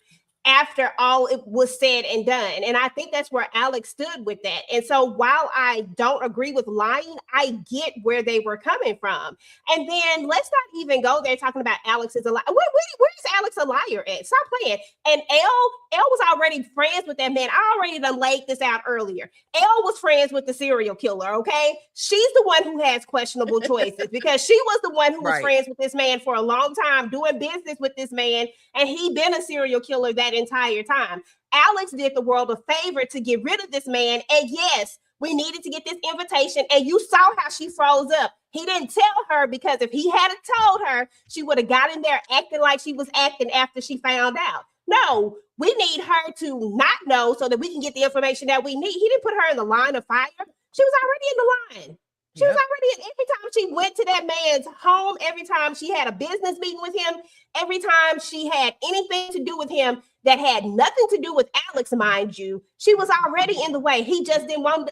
after all it was said and done. And I think that's where Alex stood with that. And so while I don't agree with lying, I get where they were coming from. And then let's not even go there talking about Alex is a liar. Where's Alex a liar at? Stop playing. And Elle was already friends with that man. I already done laid this out earlier. Elle was friends with the serial killer, okay? She's the one who has questionable choices, because she was the one who was friends with this man for a long time, doing business with this man, and he been a serial killer that entire time. Alex did the world a favor to get rid of this man, and yes, we needed to get this invitation, and you saw how she froze up. He didn't tell her because if he hadn't told her, she would have got in there acting like she was acting after she found out. No, we need her to not know so that we can get the information that we need. He didn't put her in the line of fire. She was already in the line. She was already, every time she went to that man's home, every time she had a business meeting with him, every time she had anything to do with him that had nothing to do with Alex, mind you, she was already in the way. He just didn't want,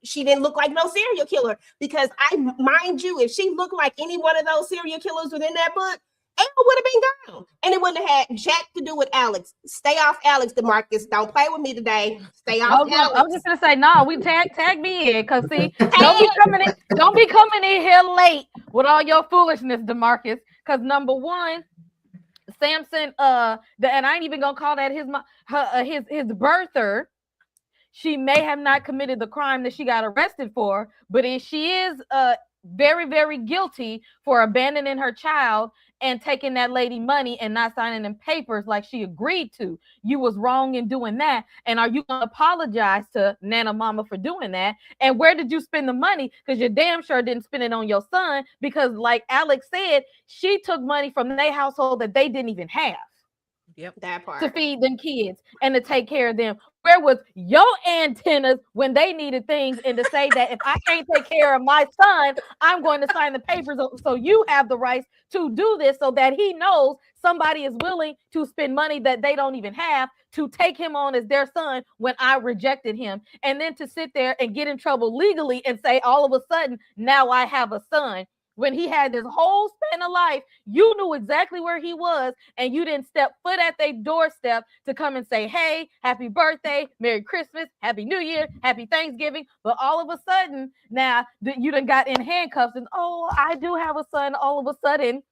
she didn't look like no serial killer because mind you, if she looked like any one of those serial killers within that book, Elle would have been gone. And it wouldn't have had jack to do with Alex. Stay off Alex, DeMarcus. Don't play with me today. Stay off Alex. I was just gonna say, no, we tag me in, cause see, don't be coming in here late with all your foolishness, DeMarcus. Cause number one, Samson, and I ain't even gonna call that his birther. She may have not committed the crime that she got arrested for, but if she is very, very guilty for abandoning her child and taking that lady money and not signing them papers like she agreed to. You was wrong in doing that. And are you going to apologize to Nana Mama for doing that? And where did you spend the money? Because you damn sure didn't spend it on your son, because like Alex said, she took money from their household that they didn't even have. Yep, that part. To feed them kids and to take care of them. Where was your antennas when they needed things, and to say that if I can't take care of my son, I'm going to sign the papers so you have the rights to do this, so that he knows somebody is willing to spend money that they don't even have to take him on as their son when I rejected him. And then to sit there and get in trouble legally and say all of a sudden now I have a son. When he had this whole span of life, you knew exactly where he was, and you didn't step foot at their doorstep to come and say, hey, happy birthday, Merry Christmas, Happy New Year, Happy Thanksgiving. But all of a sudden, now you done got in handcuffs and, oh, I do have a son. All of a sudden,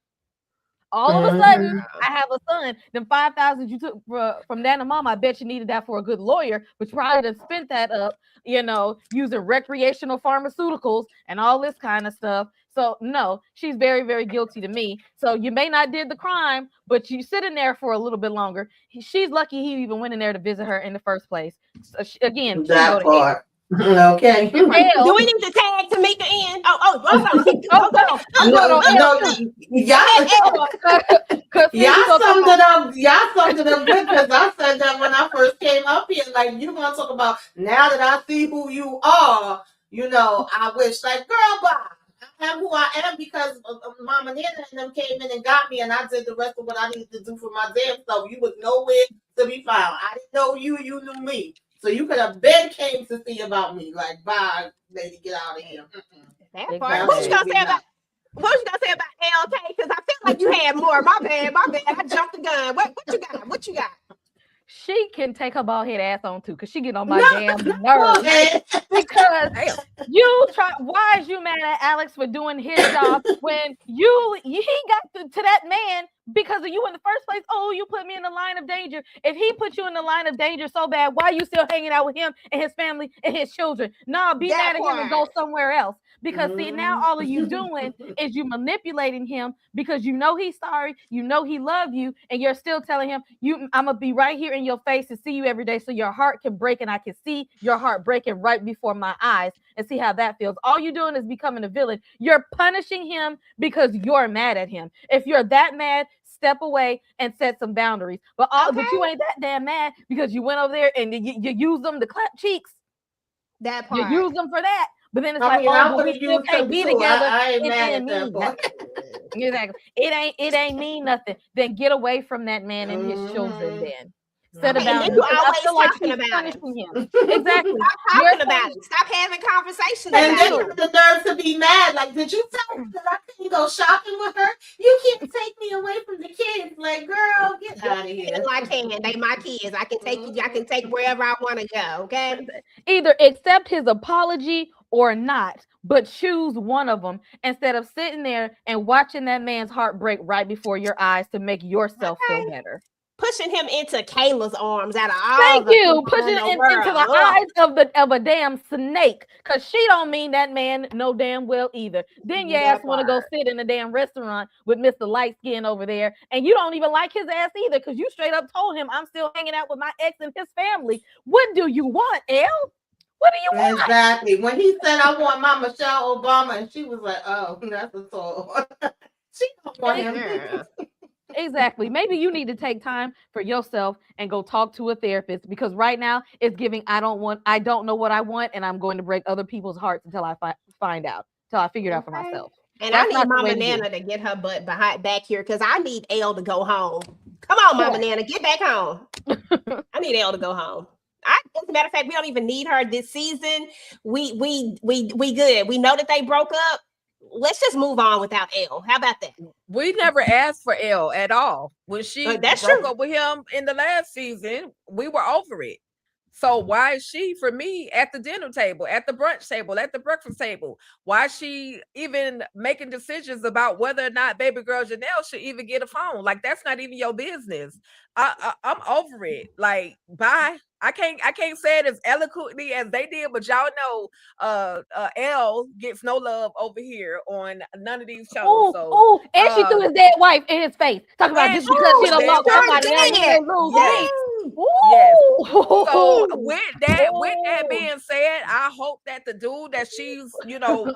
I have a son. Them $5,000 you took from Nana Mama, I bet you needed that for a good lawyer, but you probably done spent that up, using recreational pharmaceuticals and all this kind of stuff. So no, she's very, very guilty to me. So you may not did the crime, but you sit in there for a little bit longer. She's lucky he even went in there to visit her in the first place. So again, that part. Okay. Do we need to tag Tamika in? Y'all summed it up. Y'all summed it up good, because I said that when I first came up here. Like, you want to talk about now that I see who you are, I wish, like, girl, bye. I am who I am because Mama Nana and them came in and got me, and I did the rest of what I needed to do for my damn self. You was nowhere to be found. I didn't know you. You knew me. So you could have been came to see about me. Like, bye, lady, get out of here. That part. What you gonna say about LK? Because I feel like you had more. My bad. I jumped the gun. What you got? She can take her bald head ass on too, because she get on my damn nerves. Because why is you mad at Alex for doing his job when he got to that man because of you in the first place? Oh, you put me in the line of danger. If he put you in the line of danger so bad, why are you still hanging out with him and his family and his children? Nah, be mad at him and go somewhere else. Because see, now all of you doing is you manipulating him, because you know he's sorry, you know he loves you, and you're still telling him, I'm gonna be right here in your face and see you every day, so your heart can break, and I can see your heart breaking right before my eyes and see how that feels. All you're doing is becoming a villain. You're punishing him because you're mad at him. If you're that mad, step away and set some boundaries. But you ain't that damn mad because you went over there and you use them to clap cheeks. That part. You use them for that. But then it's but we still can't be together. I ain't mad at that part. Exactly. It ain't mean nothing. Then get away from that man and his children then. Set about it. I feel like she's punishing him. Exactly. Stop talking about it. Stop having conversations about it. And then you have the nerve to be mad. Like, did you tell me that I couldn't go shopping with her? You can't take me away from the kids. Like, girl, get out of here. I can. They my kids. I can take you. I can take wherever I want to go. Okay. Either accept his apology or not, but choose one of them instead of sitting there and watching that man's heart break right before your eyes to make yourself feel better. Pushing him into Kayla's arms out of all. Thank you. Pushing it into the eyes of a damn snake, because she don't mean that man no damn well either. Then your ass want to go sit in a damn restaurant with Mr. Light Skin over there, and you don't even like his ass either, because you straight up told him, I'm still hanging out with my ex and his family. What do you want, Elle? What do you want? Exactly. When he said, I want my Michelle Obama, and she was like, oh, that's a tall. She don't want him. Yeah. Exactly. Maybe you need to take time for yourself and go talk to a therapist, because right now it's giving I don't know what I want, and I'm going to break other people's hearts until I find out, till I figure it out for Okay. myself. And That's I need not the way Mama to do. Nana to get her butt back here because I need Elle to go home. Come on, Mama Nana, get back home. I need Elle to go home. As a matter of fact, we don't even need her this season. We good. We know that they broke up. Let's just move on without Elle. How about that? We never asked for Elle at all. When she That's broke true. up with him in the last season, we were over it. So why is she, for me, at the dinner table, at the brunch table, at the breakfast table? Why is she even making decisions about whether or not baby girl Janelle should even get a phone? Like, that's not even your business. I'm over it. Like, bye. I can't say it as eloquently as they did, but y'all know Elle gets no love over here on none of these shows. Oh, and she threw his dead wife in his face. Talk about just because she don't love somebody else, you can lose me. Yes. Ooh. So with that being said, I hope that the dude that she's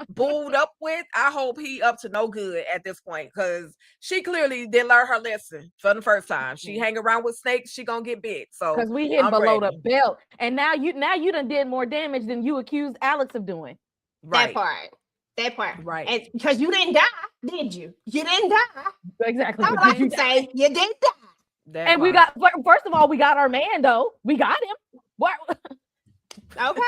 booed up with, I hope he up to no good at this point, because she clearly didn't learn her lesson for the first time. She hang around with snakes, she gonna get bit. So because we hit below the belt, and now you done did more damage than you accused Alex of doing. Right. That part. Right. And because you didn't die, did you? You didn't die. Exactly. All I can say, you didn't die. That and part. first of all, we got our man though. We got him. What? Okay.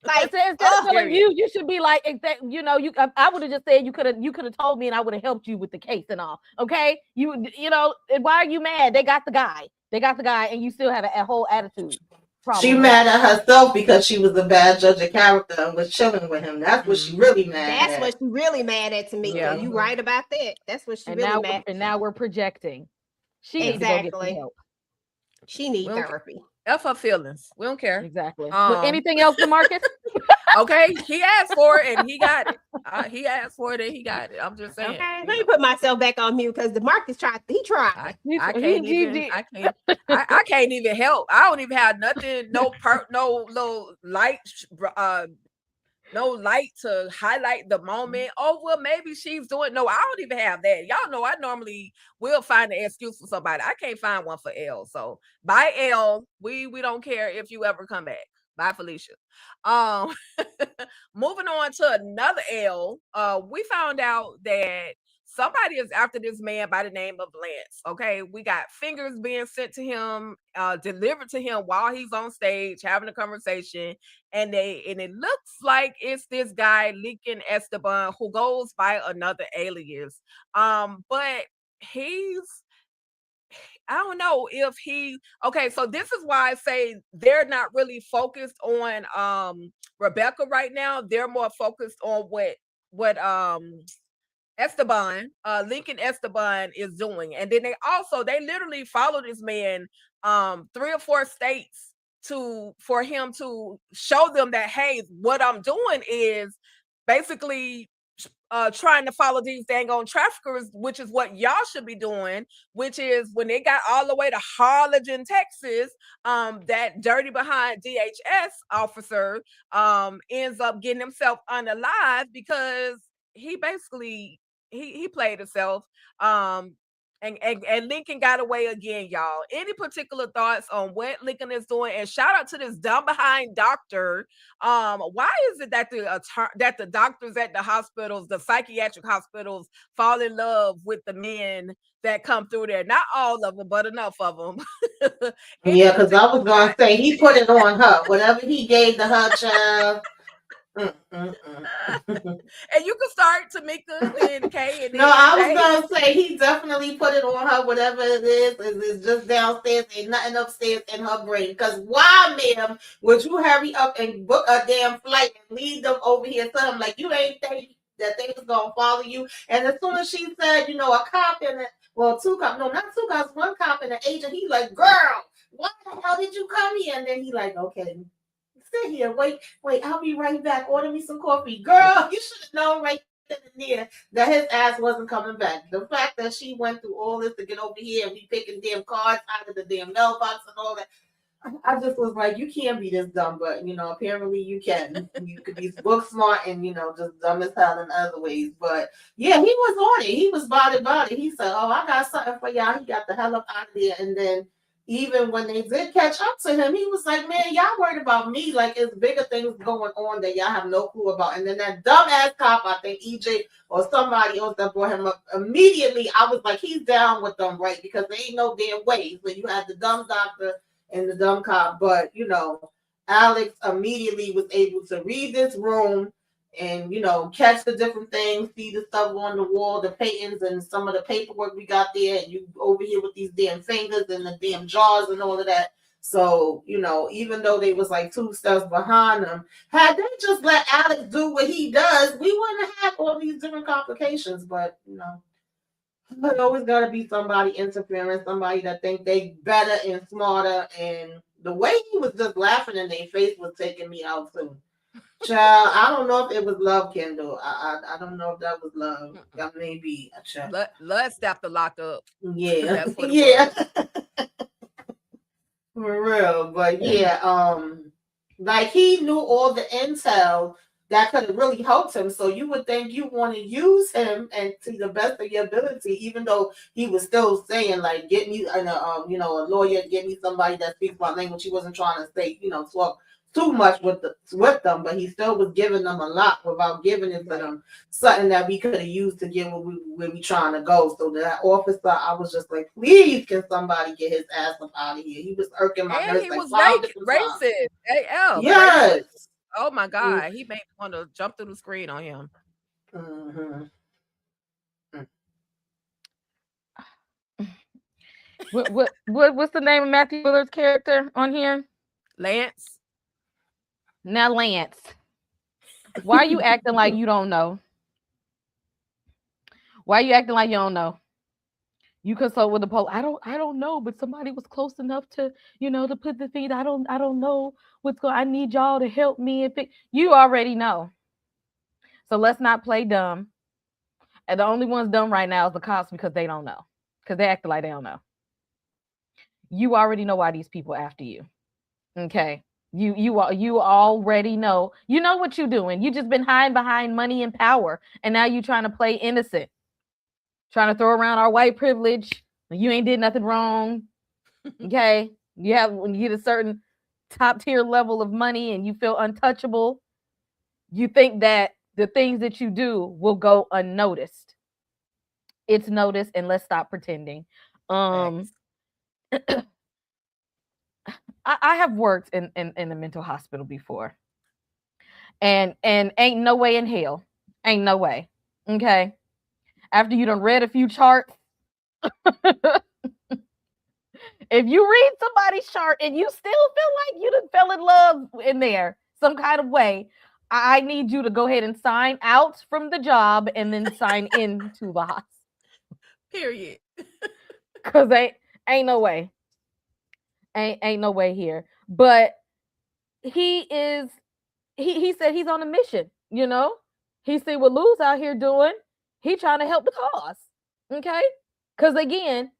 Like instead of telling you should be like, I would have just said you could have told me and I would have helped you with the case and all. Okay. You know, why are you mad? They got the guy and you still have a whole attitude problem. She mad at herself because she was a bad judge of character and was chilling with him. That's what she really mad at. That's what she really mad at, Tamika. Yeah. You right about that. That's what she really mad. And now we're projecting. She needs to go get some help. She needs therapy. F her feelings. We don't care. Exactly. Anything else, DeMarcus? Okay, he asked for it and he got it. He asked for it and he got it. I'm just saying. Okay, let me put myself back on mute because DeMarcus tried. He tried. I can't even help. I don't even have nothing. No little light. No light to highlight the moment. Oh, well, maybe she's doing. No, I don't even have that. Y'all know I normally will find an excuse for somebody. I can't find one for Elle. So bye, Elle. We don't care if you ever come back. Bye, Felicia. Moving on to another Elle. We found out that somebody is after this man by the name of Lance. Okay, we got fingers being sent to him, delivered to him while he's on stage having a conversation, and it looks like it's this guy Lincoln Esteban who goes by another alias. But I don't know if okay, so this is why I say they're not really focused on Rebecca right now. They're more focused on what Esteban, Lincoln Esteban is doing. And then they literally follow this man 3 or 4 states for him to show them that, hey, what I'm doing is basically trying to follow these dang on traffickers, which is what y'all should be doing, which is when they got all the way to Harlingen, Texas, that dirty behind DHS officer ends up getting himself unalive because he basically he played himself. And Lincoln got away again, y'all. Any particular thoughts on what Lincoln is doing? And shout out to this dumb behind doctor. Why is it that the doctors at the hospitals, the psychiatric hospitals, fall in love with the men that come through there? Not all of them, but enough of them. Yeah, because I was gonna say he put it on her. Whatever he gave to her child. And you can start Tamika and Kay. No, I was gonna say he definitely put it on her. Whatever it is it's just downstairs. Ain't nothing upstairs in her brain. Because why, ma'am, would you hurry up and book a damn flight and leave them over here? So I'm like, you ain't think that they was gonna follow you. And as soon as she said, a cop and 2 cops, no, not 2 cops, 1 cop and an agent, he like, girl, why the hell did you come here? And then he like, okay. Sit here, wait, I'll be right back. Order me some coffee. Girl, you should have known right then and there that his ass wasn't coming back. The fact that she went through all this to get over here and be picking damn cards out of the damn mailbox and all that. I just was like, you can't be this dumb, but you know, apparently you can. You could be book smart and you know, just dumb as hell in other ways. But yeah, he was on it. He was about it. He said, "Oh, I got something for y'all." He got the hell up out of there, and then even when they did catch up to him, he was like, "Man, y'all worried about me? Like it's bigger things going on that y'all have no clue about." And then that dumbass cop, I think EJ or somebody else that brought him up immediately. I was like, he's down with them, right? Because there ain't no damn way. So you had the dumb doctor and the dumb cop, but you know, Alex immediately was able to read this room and you know catch the different things, see the stuff on the wall, the patents and some of the paperwork we got there, and you over here with these damn fingers and the damn jars and all of that. So you know, even though they was like 2 steps behind them, had they just let Alex do what he does, we wouldn't have had all these different complications. But you know. There's always got to be somebody interfering, somebody that think they better and smarter. And the way he was just laughing in their face was taking me out too. Child, I don't know if it was love, Kendall. I don't know if that was love. That may be a child. Let's stop the lock up. Yeah, That's what it yeah, was. for real. But yeah, like he knew all the intel that could have really helped him. So you would think you want to use him and to the best of your ability, even though he was still saying like, get me you know, a lawyer, get me somebody that speaks my language. He wasn't trying to say, you know, talk too much with them, but he still was giving them a lot without giving it to them something that we could have used to get where we trying to go. So that officer, I was just like, please, can somebody get his ass up out of here? He was irking my And nerves he like was 5 different times. racist. AF. Yes. Racist. Oh my God. He made me want to jump through the screen on him. Mm-hmm. What's the name of Matthew Willard's character on here? Lance. Now, Lance, why are you acting like you don't know? Why are you acting like you don't know? You consult with the police. I don't know, but somebody was close enough to, you know, to put the thing. I don't know what's going. I need y'all to help me. You already know. So let's not play dumb. And the only ones dumb right now is the cops because they don't know. Because they act like they don't know. You already know why these people after you. Okay. You already know. You know what you're doing. You just been hiding behind money and power. And now you trying to play innocent. Trying to throw around our white privilege. You ain't did nothing wrong. Okay. When you get a certain top tier level of money and you feel untouchable, you think that the things that you do will go unnoticed. It's noticed, and let's stop pretending. I have worked in a mental hospital before. And ain't no way in hell. Ain't no way. Okay. After you done read a few charts, if you read somebody's chart and you still feel like you done fell in love in there some kind of way, I need you to go ahead and sign out from the job and then sign into the hospital. Period. Cause ain't no way. Ain't no way here. But he said he's on a mission, you know? He see what Lou's out here doing. He trying to help the cause. Okay? Because again,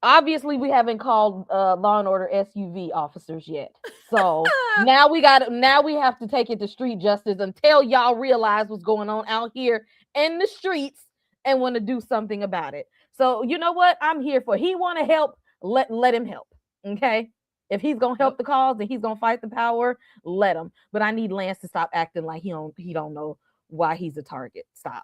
obviously we haven't called Law and Order SUV officers yet. So now we have to take it to street justice until y'all realize what's going on out here in the streets and want to do something about it. So you know what? I'm here for. He want to help. Let him help. Okay? If he's gonna help the cause and he's gonna fight the power, let him. But I need Lance to stop acting like he don't know why he's a target. Stop.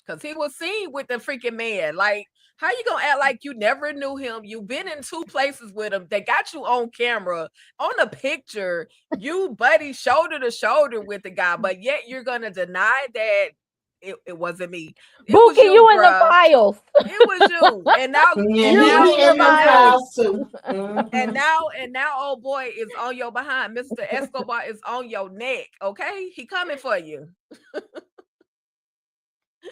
Because he was seen with the freaking man. Like, how you gonna act like you never knew him? You've been in 2 places with him. They got you on camera, on a picture. You buddy shoulder to shoulder with the guy, but yet you're gonna deny that it wasn't me. Bookie, you in the files. It was you. And now and now old boy is on your behind. Mr. Escobar is on your neck. Okay, he coming for you.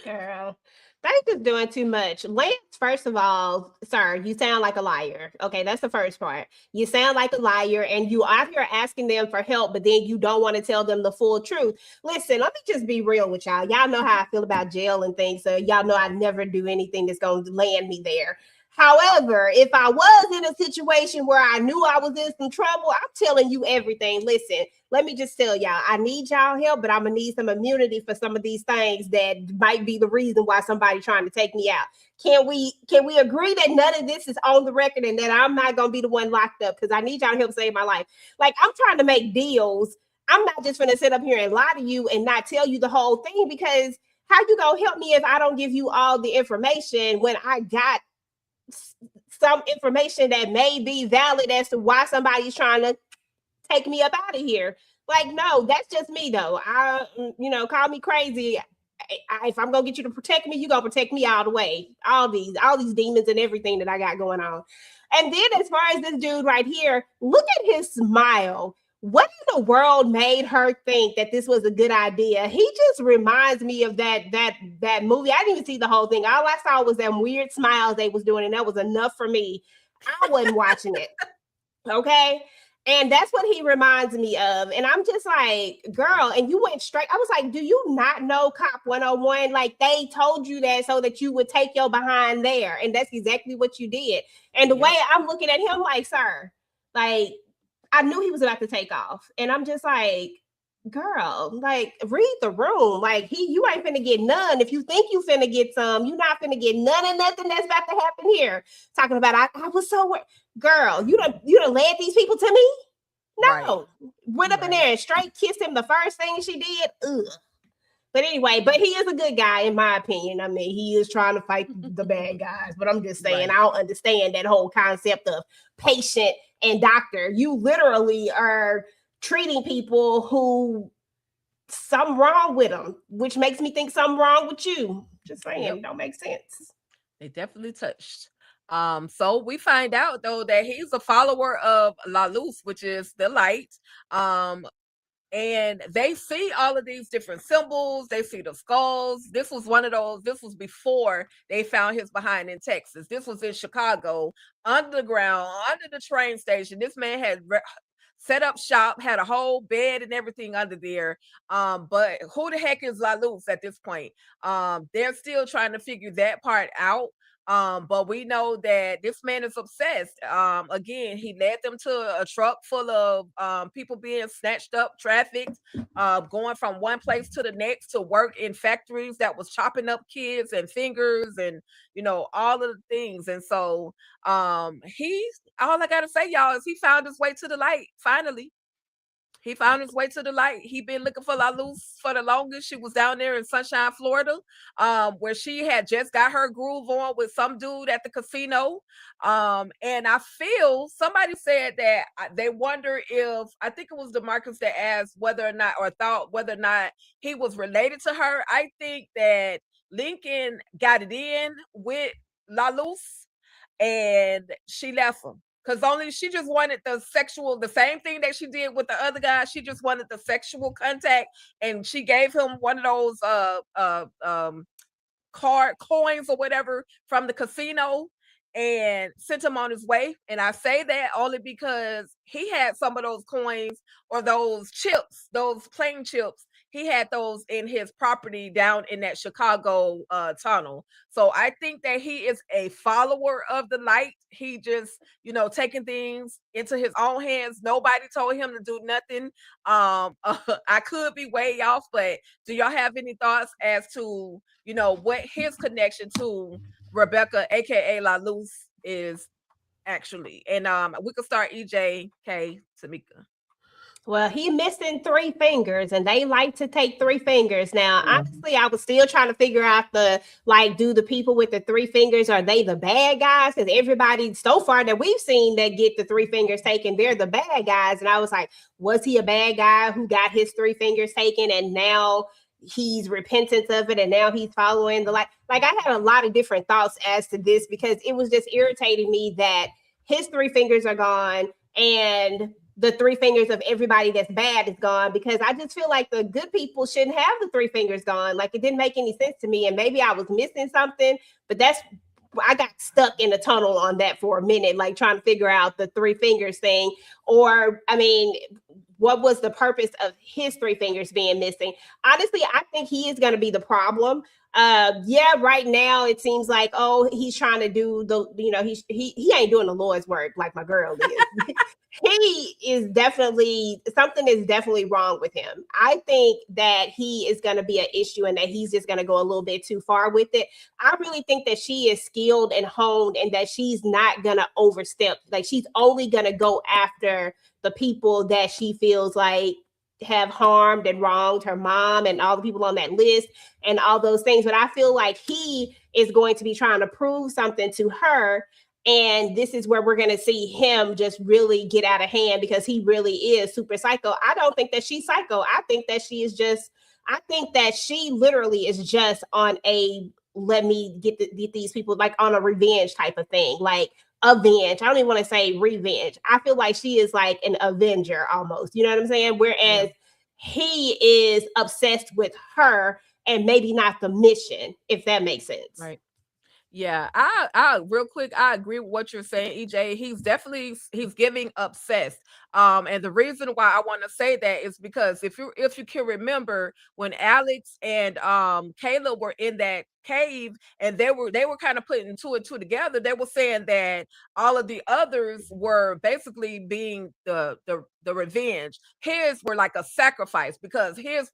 Girl, they just doing too much. Lance, first of all, sir, you sound like a liar. Okay, that's the first part. You sound like a liar, and you out here asking them for help, but then you don't want to tell them the full truth. Listen, let me just be real with y'all. Y'all know how I feel about jail and things, so y'all know I never do anything that's going to land me there. However, if I was in a situation where I knew I was in some trouble, I'm telling you everything. Listen, let me just tell y'all, I need y'all help, but I'm gonna need some immunity for some of these things that might be the reason why somebody's trying to take me out. Can we agree that none of this is on the record and that I'm not gonna be the one locked up? Because I need y'all to help save my life. Like, I'm trying to make deals. I'm not just gonna sit up here and lie to you and not tell you the whole thing, because how you gonna help me if I don't give you all the information when I got some information that may be valid as to why somebody's trying to take me up out of here? Like, no, that's just me though. Call me crazy. If I'm gonna get you to protect me, you gonna protect me all the way. All these demons and everything that I got going on. And then as far as this dude right here, look at his smile. What in the world made her think that this was a good idea? He just reminds me of that movie. I didn't even see the whole thing. All I saw was them weird smiles they was doing, and that was enough for me. I wasn't watching it. Okay. And that's what he reminds me of. And I'm just like, girl, and you went straight. I was like, do you not know Cop 101? Like, they told you that so that you would take your behind there. And that's exactly what you did. And the way I'm looking at him, like, sir, like, I knew he was about to take off. And I'm just like, girl, like, read the room. Like, you ain't finna get none. If you think you finna get some, you not finna get none of nothing that's about to happen here. Talking about, I was so worried. Girl, you done led these people to me? No. Right. Went up in there and straight kissed him the first thing she did. Ugh. But anyway, but he is a good guy, in my opinion. I mean, he is trying to fight the bad guys. But I'm just saying, I don't understand that whole concept of patient and doctor. You literally are treating people who something wrong with them, which makes me think something wrong with you. Just saying, it don't make sense. They definitely touched. So we find out though that he's a follower of La Luz, which is the light. And they see all of these different symbols. They see the skulls. This was one of those. This was before they found his behind in Texas. This was in Chicago, underground, under the train station. This man had set up shop, had a whole bed and everything under there. But who the heck is La Luz at this point? They're still trying to figure that part out. But we know that this man is obsessed. Again, he led them to a truck full of people being snatched up, trafficked, going from one place to the next to work in factories that was chopping up kids and fingers and all of the things. And so he's all I gotta say, y'all, is he found his way to the light finally. He found his way to the light. He been looking for La Luz for the longest. She was down there in Sunshine, Florida, where she had just got her groove on with some dude at the casino. And I feel somebody said that they wonder if, I think it was DeMarcus that asked whether or not, or thought whether or not he was related to her. I think that Lincoln got it in with La Luz and she left him. Because only she just wanted the same thing that she did with the other guy. She just wanted the sexual contact, and she gave him one of those card coins or whatever from the casino and sent him on his way. And I say that only because he had some of those coins or those chips, those plain chips. He had those in his property down in that Chicago tunnel. So I think that he is a follower of the light. He just, taking things into his own hands. Nobody told him to do nothing. I could be way off, but do y'all have any thoughts as to, what his connection to Rebecca, aka La Luz, is actually? And we could start EJ, K, Tamika. Well, he missing 3 fingers, and they like to take 3 fingers. Now, honestly, I was still trying to figure out do the people with the 3 fingers, are they the bad guys? Because everybody so far that we've seen that get the 3 fingers taken, they're the bad guys. And I was like, was he a bad guy who got his 3 fingers taken and now he's repentant of it and now he's following the light? Like, I had a lot of different thoughts as to this because it was just irritating me that his 3 fingers are gone and the 3 fingers of everybody that's bad is gone, because I just feel like the good people shouldn't have the 3 fingers gone. Like, it didn't make any sense to me, and maybe I was missing something, but I got stuck in the tunnel on that for a minute, like trying to figure out the 3 fingers thing. Or, I mean, what was the purpose of his 3 fingers being missing? Honestly, I think he is going to be the problem. Yeah, right now it seems like, oh, he's trying to do the, he ain't doing the Lord's work like my girl is. He is definitely, something is definitely wrong with him. I think that he is going to be an issue and that he's just going to go a little bit too far with it. I really think that she is skilled and honed and that she's not going to overstep. Like, she's only going to go after the people that she feels like have harmed and wronged her mom and all the people on that list and all those things. But I feel like he is going to be trying to prove something to her. And this is where we're going to see him just really get out of hand because he really is super psycho. I don't think that she's psycho. I think that she literally is just on a, let me get these people, like on a revenge type of thing. Like, avenge. I don't even want to say revenge. I feel like she is like an avenger almost. You know what I'm saying? Whereas he is obsessed with her and maybe not the mission, if that makes sense. Right. Yeah, I real quick, I agree with what you're saying, EJ. He's giving obsessed. And the reason why I want to say that is because if you can remember when Alex and Kayla were in that cave and they were kind of putting two and two together, they were saying that all of the others were basically being the revenge. His were like a sacrifice because his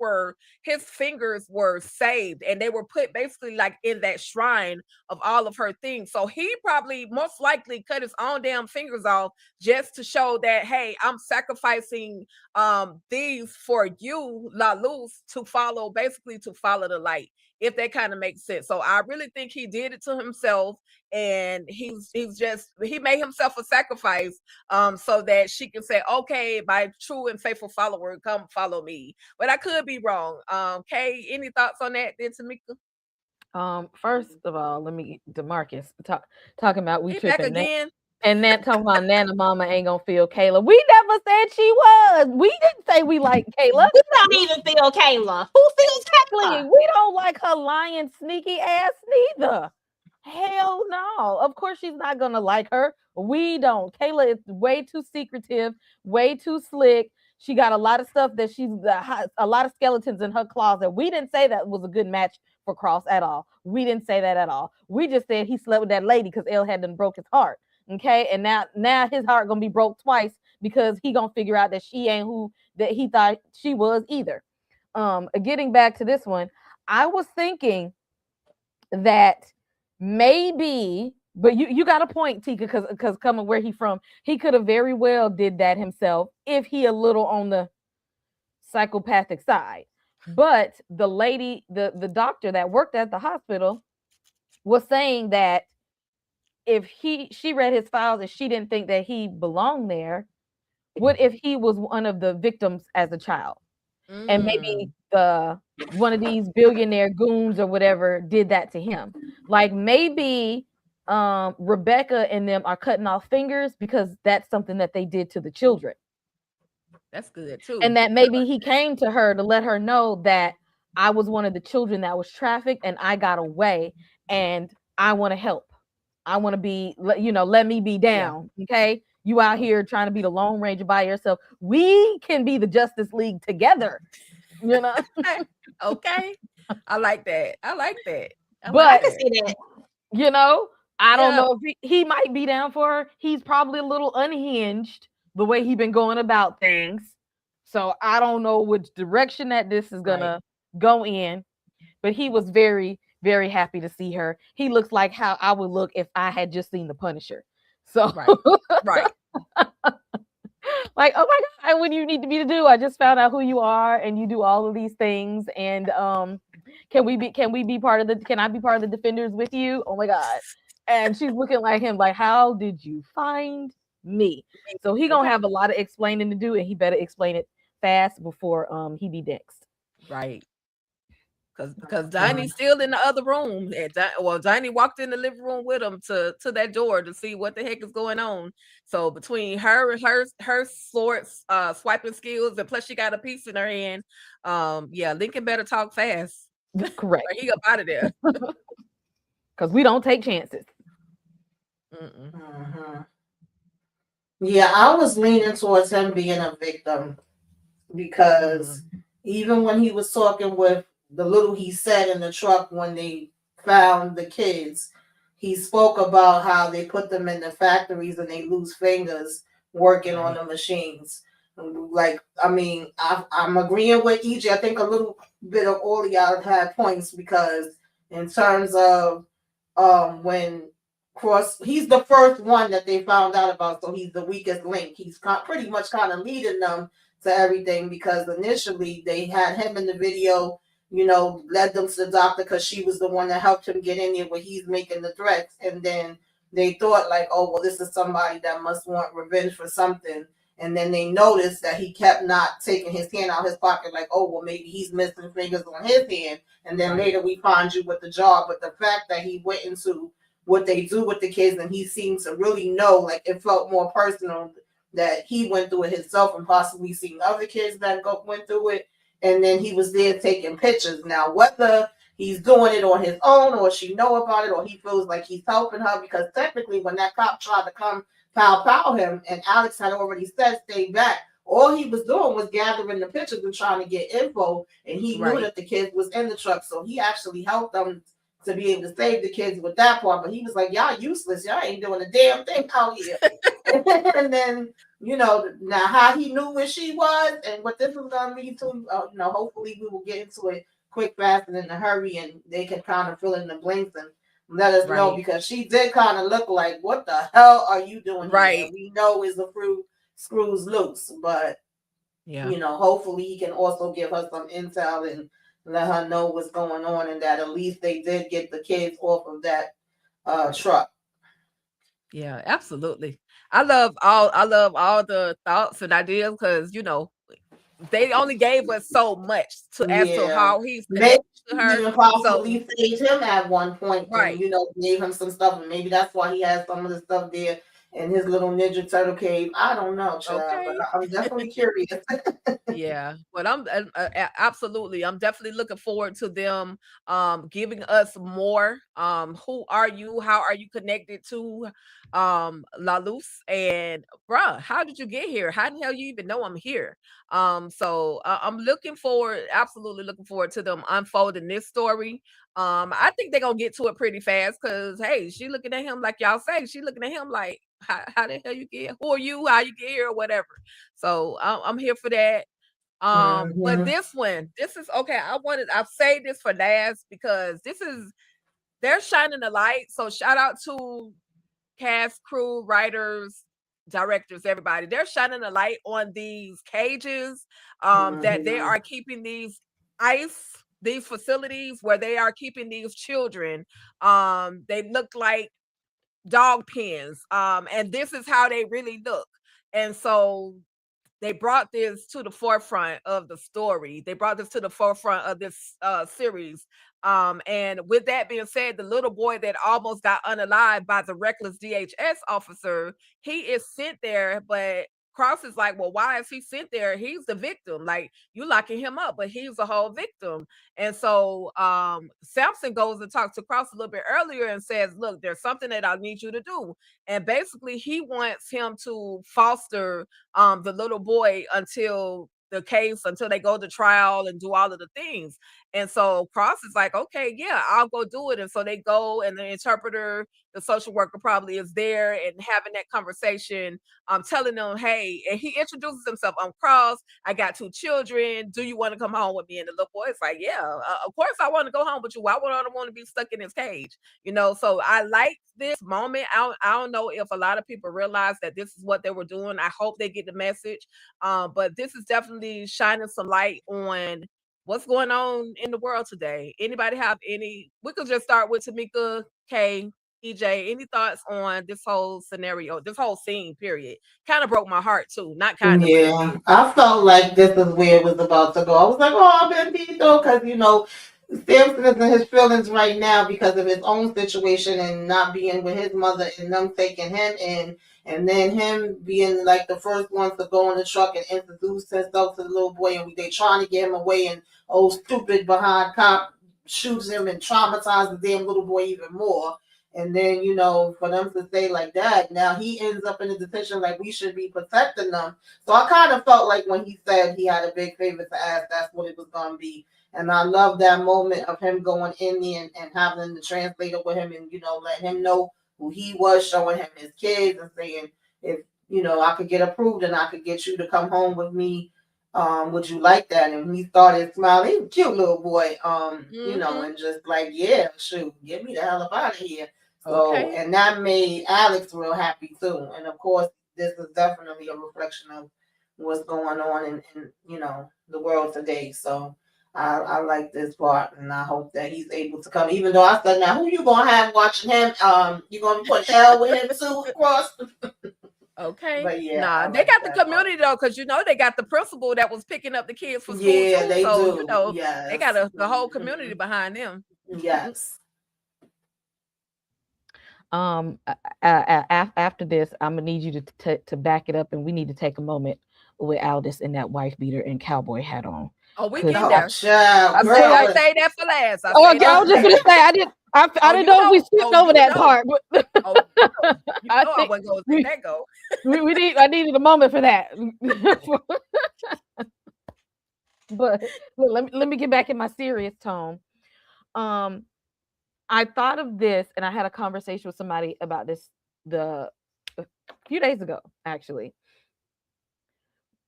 fingers were saved and they were put basically like in that shrine of all of her things. So he probably most likely cut his own damn fingers off just to show that, hey, I'm sacrificing these for you, La Luz, to follow the light, if that kind of makes sense. So I really think he did it to himself, and he made himself a sacrifice so that she can say, okay, my true and faithful follower, come follow me. But I could be wrong. Kay, any thoughts on that then, Tamika? First of all, let me Demarcus talking about we He back tripping again. and that talking about Nana Mama ain't gonna feel Kayla. We never said she was. We didn't say we like Kayla. We don't even feel Kayla. Who feels Kayla? We don't like her lying, sneaky ass neither. Hell no. Of course she's not gonna like her. We don't. Kayla is way too secretive, way too slick. She got a lot of stuff that a lot of skeletons in her closet. We didn't say that was a good match for Cross at all. We didn't say that at all. We just said he slept with that lady because Elle had done broke his heart. Okay, and now his heart gonna be broke twice because he gonna figure out that she ain't who that he thought she was either. Getting back to this one, I was thinking that maybe, but you got a point, Tika, because coming where he from, he could have very well did that himself if he a little on the psychopathic side. But the lady, the doctor that worked at the hospital was saying that if she read his files and she didn't think that he belonged there, what if he was one of the victims as a child? And maybe one of these billionaire goons or whatever did that to him. Like maybe Rebecca and them are cutting off fingers because that's something that they did to the children. That's good too. And that maybe he came to her to let her know that I was one of the children that was trafficked and I got away and I want to help. I want to be, let me be down. Yeah. Okay. You out here trying to be the Lone Ranger by yourself. We can be the Justice League together. Okay. I like that. But I can see that. I don't know if he might be down for her. He's probably a little unhinged the way he's been going about things. So I don't know which direction that this is gonna go in. But he was very, very happy to see her. He looks like how I would look if I had just seen the Punisher. So right. Like, oh my God, what do you need me to do? I just found out who you are and you do all of these things. And can I be part of the Defenders with you? Oh my God. And she's looking like him, like, how did you find me? So he gonna have a lot of explaining to do, and he better explain it fast before he be next. Right. Because Johnny's still in the other room. And Johnny walked in the living room with him to that door to see what the heck is going on. So between her sword swiping skills, and plus she got a piece in her hand, Lincoln better talk fast. Correct. Or he up out of there. Because we don't take chances. Yeah, I was leaning towards him being a victim because even when he was talking with the little he said in the truck when they found the kids, he spoke about how they put them in the factories and they lose fingers working on Right. the machines. Like, I mean, I'm agreeing with EJ. I think a little bit of all of y'all had points because in terms of when Cross, he's the first one that they found out about, so he's the weakest link. He's pretty much kind of leading them to everything because initially they had him in the video, led them to the doctor because she was the one that helped him get in there where he's making the threats. And then they thought, like, oh, well, this is somebody that must want revenge for something. And then they noticed that he kept not taking his hand out of his pocket, like, oh, well, maybe he's missing fingers on his hand. And then Right. later we find you with the job. But the fact that he went into what they do with the kids and he seemed to really know, like, it felt more personal that he went through it himself and possibly seen other kids that went through it. And then he was there taking pictures. Now, whether he's doing it on his own or she know about it or he feels like he's helping her, because technically when that cop tried to come pow him and Alex had already said stay back, all he was doing was gathering the pictures and trying to get info, and he knew Right. that the kids was in the truck, so he actually helped them to be able to save the kids with that part. But he was like, y'all useless, y'all ain't doing a damn thing out here. And then, now how he knew where she was and what this was going to lead to, hopefully we will get into it quick, fast, and in a hurry, and they can kind of fill in the blanks and let us know, Right. because she did kind of look like, what the hell are you doing here? Right. And we know is the fruit screws loose, but Yeah. hopefully he can also give her some intel and let her know what's going on, and that at least they did get the kids off of that truck. Yeah, absolutely. I love all the thoughts and ideas because they only gave us so much to as to Yeah. how he's Maybe connected to her. even So possibly saved him at one point and, right. gave him some stuff. And maybe that's why he has some of the stuff there in his little Ninja Turtle cave. I don't know, child, but Okay. I'm definitely curious. Yeah, but absolutely. I'm definitely looking forward to them giving us more. Who are you? How are you connected to La Luz? And bruh, how did you get here? How the hell you even know I'm here? So I'm looking forward, absolutely looking forward to them unfolding this story. I think they're gonna get to it pretty fast because hey, she looking at him like y'all say, she looking at him like how the hell you get? Who are you? How you get here or whatever. So I'm here for that. But Mhm. this is okay. I've saved this for last because they're shining a light. So shout out to cast, crew, writers, directors, everybody. They're shining a light on these cages, that they Mhm. are keeping these facilities where they are keeping these children. They look like dog pens. And this is how they really look. And so they brought this to the forefront of the story. They brought this to the forefront of this series. And with that being said, the little boy that almost got unalived by the reckless DHS officer, he is sent there, but Cross is like, well, why is he sent there? He's the victim. Like you locking him up, but he's the whole victim. And so Samson goes and talks to Cross a little bit earlier and says, look, there's something that I need you to do. And basically he wants him to foster the little boy until they go to trial and do all of the things. And so Cross is like, okay, yeah, I'll go do it. And so they go, and the interpreter, the social worker probably is there and having that conversation, telling them, hey, and he introduces himself. I'm Cross. I got 2 children. Do you want to come home with me? And the little boy is like, yeah, of course I want to go home with you. Why would I want to be stuck in this cage? So I like this moment. I don't know if a lot of people realize that this is what they were doing. I hope they get the message. But this is definitely shining some light on what's going on in the world today. Anybody have any? We could just start with Tamika, K, EJ. Any thoughts on this whole scenario, this whole scene? Period. Kind of broke my heart too. Not kind of, but it Yeah, did. I felt like this is where it was about to go. I was like, oh, Bendito, because Samson is in his feelings right now because of his own situation and not being with his mother and them taking him in, and then him being like the first ones to go in the truck and introduce himself to the little boy, and they trying to get him away, and old stupid behind cop shoots him and traumatizes the damn little boy even more. And then, for them to say like that, now he ends up in a decision like we should be protecting them. So I kind of felt like when he said he had a big favor to ask, that's what it was going to be. And I love that moment of him going in there and having the translator with him and, let him know who he was, showing him his kids and saying, if, I could get approved and I could get you to come home with me. Would you like that? And he started smiling. He was a cute little boy, and just like, yeah, shoot, get me the hell up out of here. So, and that made Alex real happy too. And of course, this is definitely a reflection of what's going on in the world today. So I like this part, and I hope that he's able to come. Even though I said, now who you gonna have watching him? You gonna put hell with him too, of course. Okay. But yeah, nah, they got the community though, because they got the principal that was picking up the kids for school too. They so do. They got the whole community behind them. Yes. After this, I'm gonna need you to back it up, and we need to take a moment with Aldous in that wife beater and cowboy hat on. Oh, we get there. I say that for last. I was just gonna say I didn't know if we skipped over that part. But I wasn't going to let that go. I needed a moment for that. But look, let me get back in my serious tone. I thought of this, and I had a conversation with somebody about this a few days ago, actually.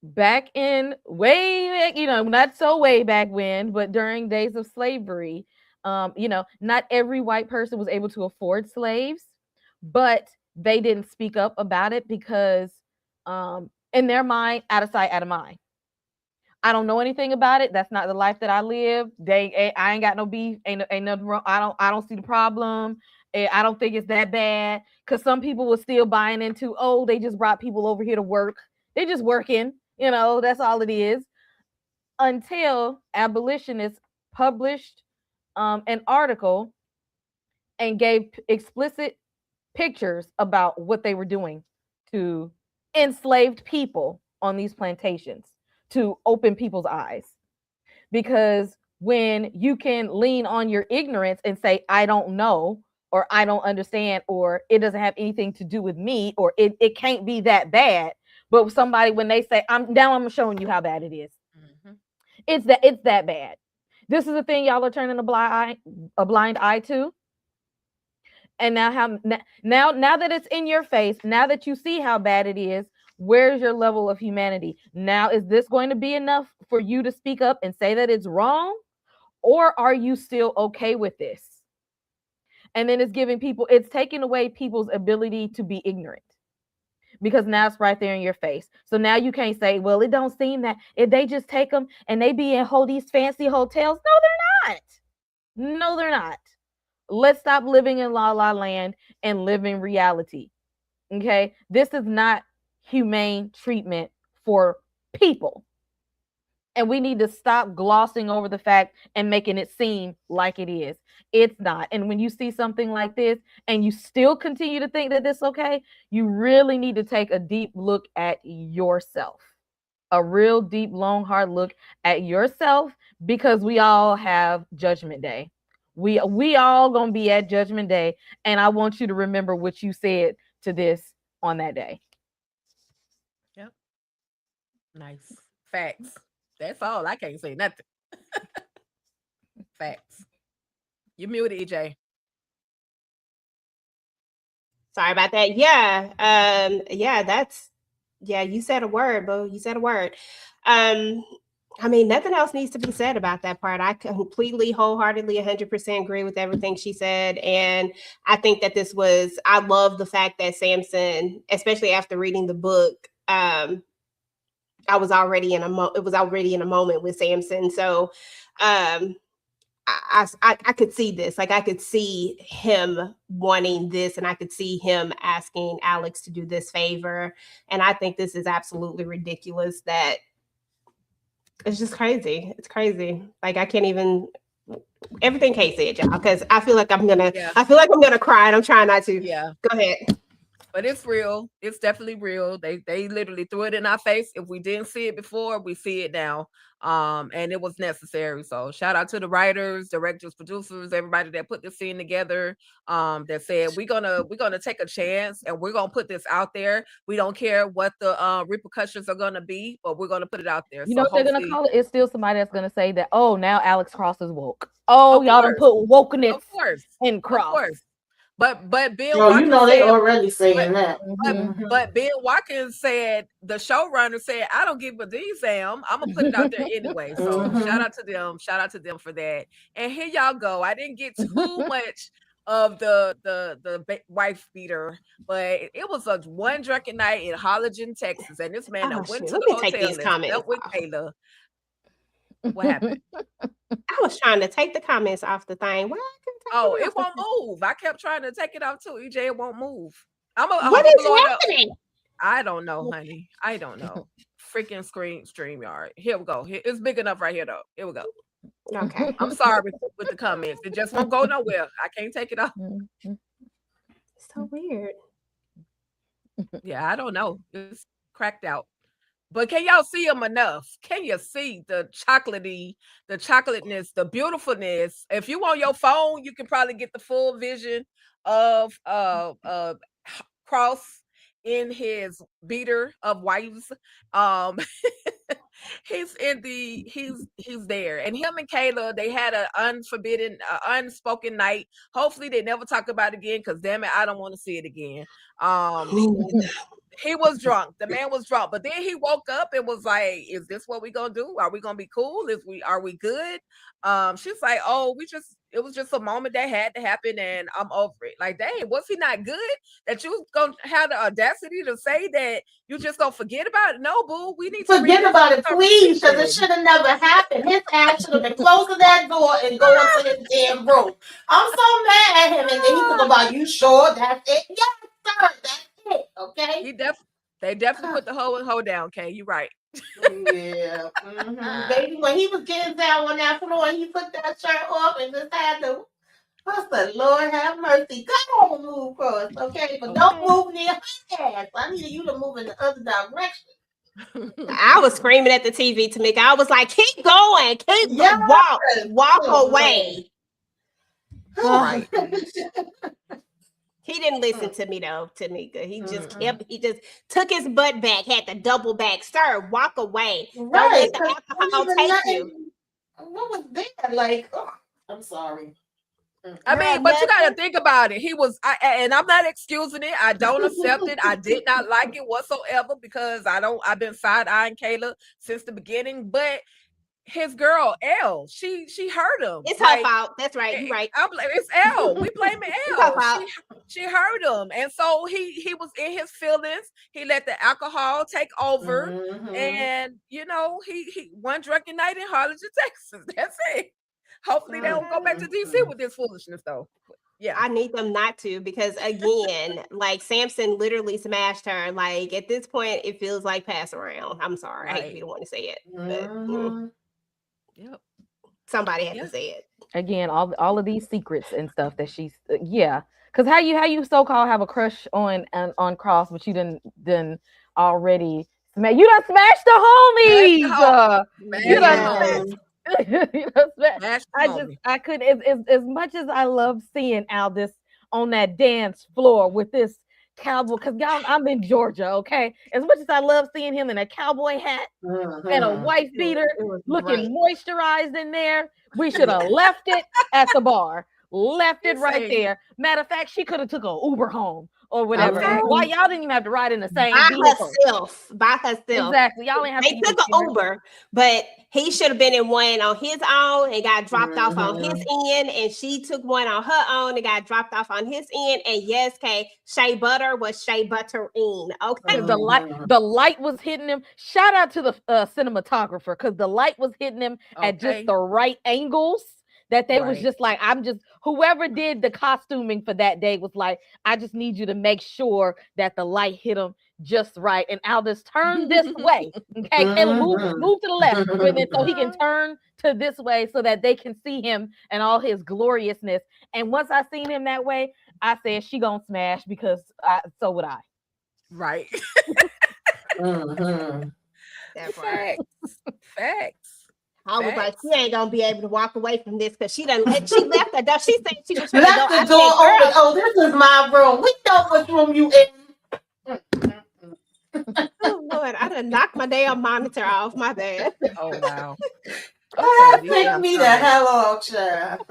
Back in way back, not so way back when, but during days of slavery, not every white person was able to afford slaves, but they didn't speak up about it because in their mind, out of sight, out of mind. I don't know anything about it. That's not the life that I live. I ain't got no beef. Ain't nothing wrong. I don't see the problem. I don't think it's that bad, because some people were still buying into, they just brought people over here to work. They just working. That's all it is. Until abolitionists published an article and gave explicit pictures about what they were doing to enslaved people on these plantations, to open people's eyes. Because when you can lean on your ignorance and say, I don't know, or I don't understand, or it doesn't have anything to do with me, or it can't be that bad. But somebody, when they say, I'm showing you how bad it is. Mm-hmm. It's that bad. This is the thing y'all are turning a blind eye to. And now that it's in your face, now that you see how bad it is, where's your level of humanity? Now, is this going to be enough for you to speak up and say that it's wrong? Or are you still okay with this? And then it's taking away people's ability to be ignorant, because now it's right there in your face. So now you can't say, well, it don't seem that if they just take them and they be in these fancy hotels. No, they're not. Let's stop living in la la land and live in reality. Okay. This is not humane treatment for people. And we need to stop glossing over the fact and making it seem like it is. It's not. And when you see something like this and you still continue to think that this is okay, you really need to take a deep look at yourself. A real deep, long, hard look at yourself, because we all have Judgment Day. We all gonna be at Judgment Day, and I want you to remember what you said to this on that day. Yep. Nice. Facts. That's all. I can't say nothing. Facts. You muted, EJ. Sorry about that. Yeah. You said a word, boo. You said a word. Nothing else needs to be said about that part. I completely, wholeheartedly, 100% agree with everything she said. And I think that I love the fact that Samson, especially after reading the book, it was already in a moment with Samson. So I could see this. Like, I could see him wanting this, and I could see him asking Alex to do this favor. And I think this is absolutely ridiculous. That it's just crazy. It's crazy. Like, I can't even. Everything Kate said, y'all, because I feel like I'm gonna cry, and I'm trying not to. Yeah. Go ahead. But it's real. It's definitely real. They literally threw it in our face. If we didn't see it before, we see it now. And it was necessary. So shout out to the writers, directors, producers, everybody that put this scene together. That said we're gonna take a chance and we're gonna put this out there. We don't care what the repercussions are gonna be, but we're gonna put it out there. You know So what they're gonna hopefully, call it? It's still somebody that's gonna say that, oh, now Alex Cross is woke. Oh, of y'all done course, put wokeness of course, in of Cross. course. But Bill Oh, you Watkins know they said, already but saying that. Mhm. but Bill Watkins said, the showrunner said, I don't give a damn. I'm gonna put it out there anyway. So shout out to them. Shout out to them for that. And here y'all go. I didn't get too much of the wife beater, but it was a one drunken night in Harlingen, Texas, and this man Oh that went shoot, to let the me take hotel these and comments slept with off. Kayla. What happened? I was trying to take the comments off the thing. Why I couldn't take Oh, them it off won't the move. I kept trying to take it off too. EJ, it won't move. I What hope it is blow it up. happening? I don't know, honey. I don't know. Freaking StreamYard. Here we go. It's big enough right here, though. Here we go. Okay. I'm sorry with the comments. It just won't go nowhere. I can't take it off. So weird. Yeah, I don't know. It's cracked out. But can y'all see them enough? Can you see the chocolateness, the beautifulness? If you on your phone, you can probably get the full vision of Cross in his beater of wives. Um he's there. And him and Kayla, they had an unspoken night. Hopefully they never talk about it again, because damn it, I don't want to see it again. He was drunk. The man was drunk, but then he woke up and was like, "Is this what we gonna do? Are we gonna be cool? Are we good?" She's like, "Oh, it was just a moment that had to happen, and I'm over it." Like, dang, was he not good? That you gonna have the audacity to say that you just gonna forget about it? No, boo. We need to Forget about it, please, because it should have never happened. His ass should have been closing that door and going to his damn room. I'm so mad at him, and then he talk about, you sure that's it? Yes, sir, that's it. Okay. They definitely put the hoe down. Okay, you right. Yeah, baby. When he was getting down on that floor, he put that shirt off and just had to. I said, Lord have mercy. Come on, move Cross, okay? But don't move near her ass. I need you to move in the other direction. I was screaming at the TV, Tamika. I was like, keep going, walk away. Right. He didn't listen to me though, Tamika. He just took his butt back, had to double back. Sir, walk away. Right. Don't let the alcohol take you. What was that? Like, oh, I'm sorry. I mean, but you got to think about it. And I'm not excusing it. I don't accept it. I did not like it whatsoever, because I've been side-eyeing Kayla since the beginning. But his girl, L, she hurt him. It's her fault. That's right. You're right. It's L. We blame L. She hurt him. And so he was in his feelings. He let the alcohol take over. And, he one drunken night in Harlingen, Texas. That's it. Hopefully they don't go back to DC with this foolishness, though. Yeah, I need them not to, because again, like Samson literally smashed her. Like at this point, it feels like pass around. I'm sorry, I hate to want to say it, but yep, somebody had to say it. Again, all of these secrets and stuff that she's because how you so-called have a crush on Cross, but you didn't already smash. You done smashed the homies. You done I could as much as I love seeing Aldis on that dance floor with this cowboy, because I'm in Georgia, okay? As much as I love seeing him in a cowboy hat and a wife beater looking moisturized in there, we should have left it at the bar. Left it right there. Matter of fact, she could have took an Uber home or whatever. Why y'all didn't even have to ride in the same vehicle? By herself. Exactly. Y'all ain't have to. They took an Uber, but he should have been in one on his own and got dropped off on his end, and she took one on her own and got dropped off on his end. And yes, Shea Butter was Shea Buttering. Okay. The light was hitting him. Shout out to the cinematographer, because the light was hitting him at just the right angles. That they was just like, whoever did the costuming for that day was like, I just need you to make sure that the light hit him just right. And Aldis, turn this way. Okay, Kayla, move to the left so he can turn to this way so that they can see him and all his gloriousness. And once I seen him that way, I said she gonna smash because so would I. Right. Mm-hmm. That part. Facts. Facts. I was like, Facts. she ain't gonna be able to walk away from this because she left the door. She said she was trying to go. Left the I door said, open. girl, Oh, this is my room. We know what room you in. oh Lord, I done knocked my damn monitor off. My bad. Oh wow. Okay, Lisa, Take I'm me the sorry. hell off, child.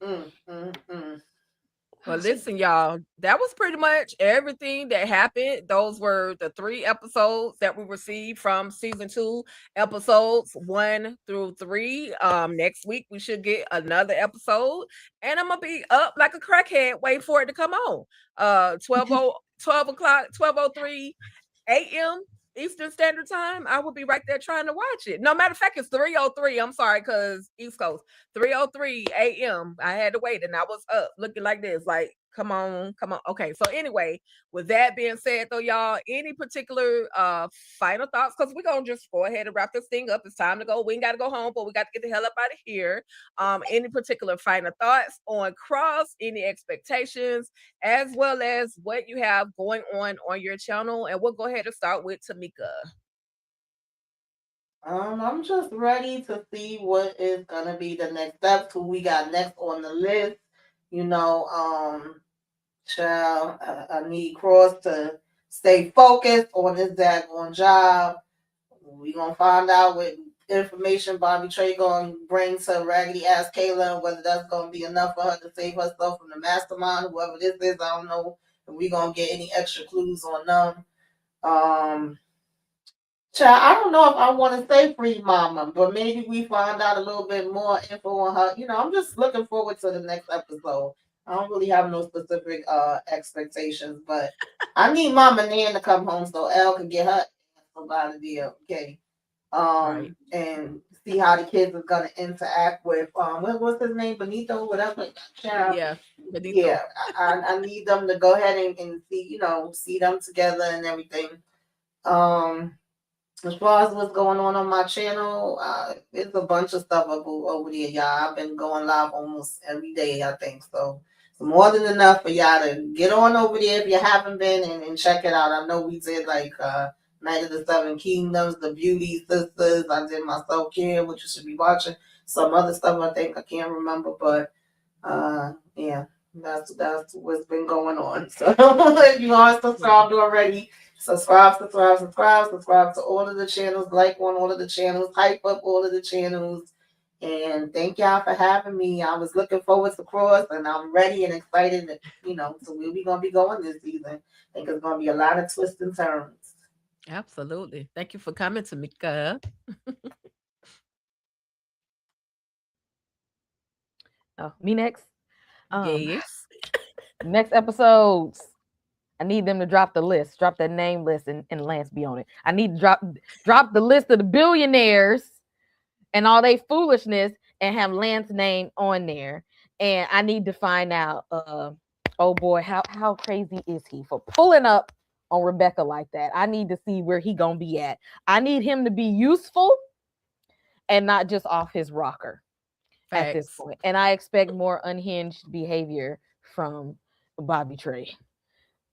Mm. Well, listen, y'all, that was pretty much everything that happened. Those were the 3 episodes that we received from season 2, episodes 1 through 3. Next week we should get another episode, and I'm gonna be up like a crackhead, wait for it to come on. 12 o'clock, 12:03 a.m. Eastern Standard Time. I will be right there trying to watch it. No matter of fact, it's 3:03. I'm sorry, because East Coast. 3:03 a.m. I had to wait and I was up looking like this, like, come on, come on. Okay, so anyway, with that being said, though, y'all, any particular final thoughts? Because we're gonna just go ahead and wrap this thing up. It's time to go. We ain't got to go home, but we got to get the hell up out of here. Any particular final thoughts on Cross? Any expectations, as well as what you have going on your channel? And we'll go ahead and start with Tamika. I'm just ready to see what is gonna be the next steps. Who we got next on the list? You know, child, I need Cross to stay focused on his daggone job. We gonna find out what information Bobby Trey gonna bring to raggedy ass Kayla, and whether that's gonna be enough for her to save herself from the mastermind, whoever this is. I don't know if we gonna get any extra clues on them. Child, I don't know if I want to say free mama, but maybe we find out a little bit more info on her. You know, I'm just looking forward to the next episode. I don't really have no specific expectations, but I need Mama Nan to come home so Elle can get her ass out of there, okay? Right. And see how the kids are gonna interact with what's his name, Benito, whatever. Child. Yeah. Benito. Yeah, I need them to go ahead and see, see them together and everything. As far as what's going on my channel, it's a bunch of stuff over there, y'all. I've been going live almost every day, I think. So it's more than enough for y'all to get on over there if you haven't been and check it out. I know we did like Night of the Seven Kingdoms, The Beauty Sisters. I did my self-care, which you should be watching. Some other stuff I think I can't remember, but yeah, that's what's been going on. So if you aren't subscribed already, subscribe to all of the channels, like on all of the channels, hype up all of the channels. And thank y'all for having me. I was looking forward to Cross, and I'm ready and excited, to where we're going to be going this season. I think it's going to be a lot of twists and turns. Absolutely. Thank you for coming, Tamika. Oh, me next. Yes. Next episodes, I need them to drop the list, drop that name list, and Lance be on it. I need to drop the list of the billionaires and all they foolishness and have Lance's name on there. And I need to find out, oh boy, how crazy is he for pulling up on Rebecca like that? I need to see where he gonna be at. I need him to be useful and not just off his rocker. Facts. At this point. And I expect more unhinged behavior from Bobby Trey.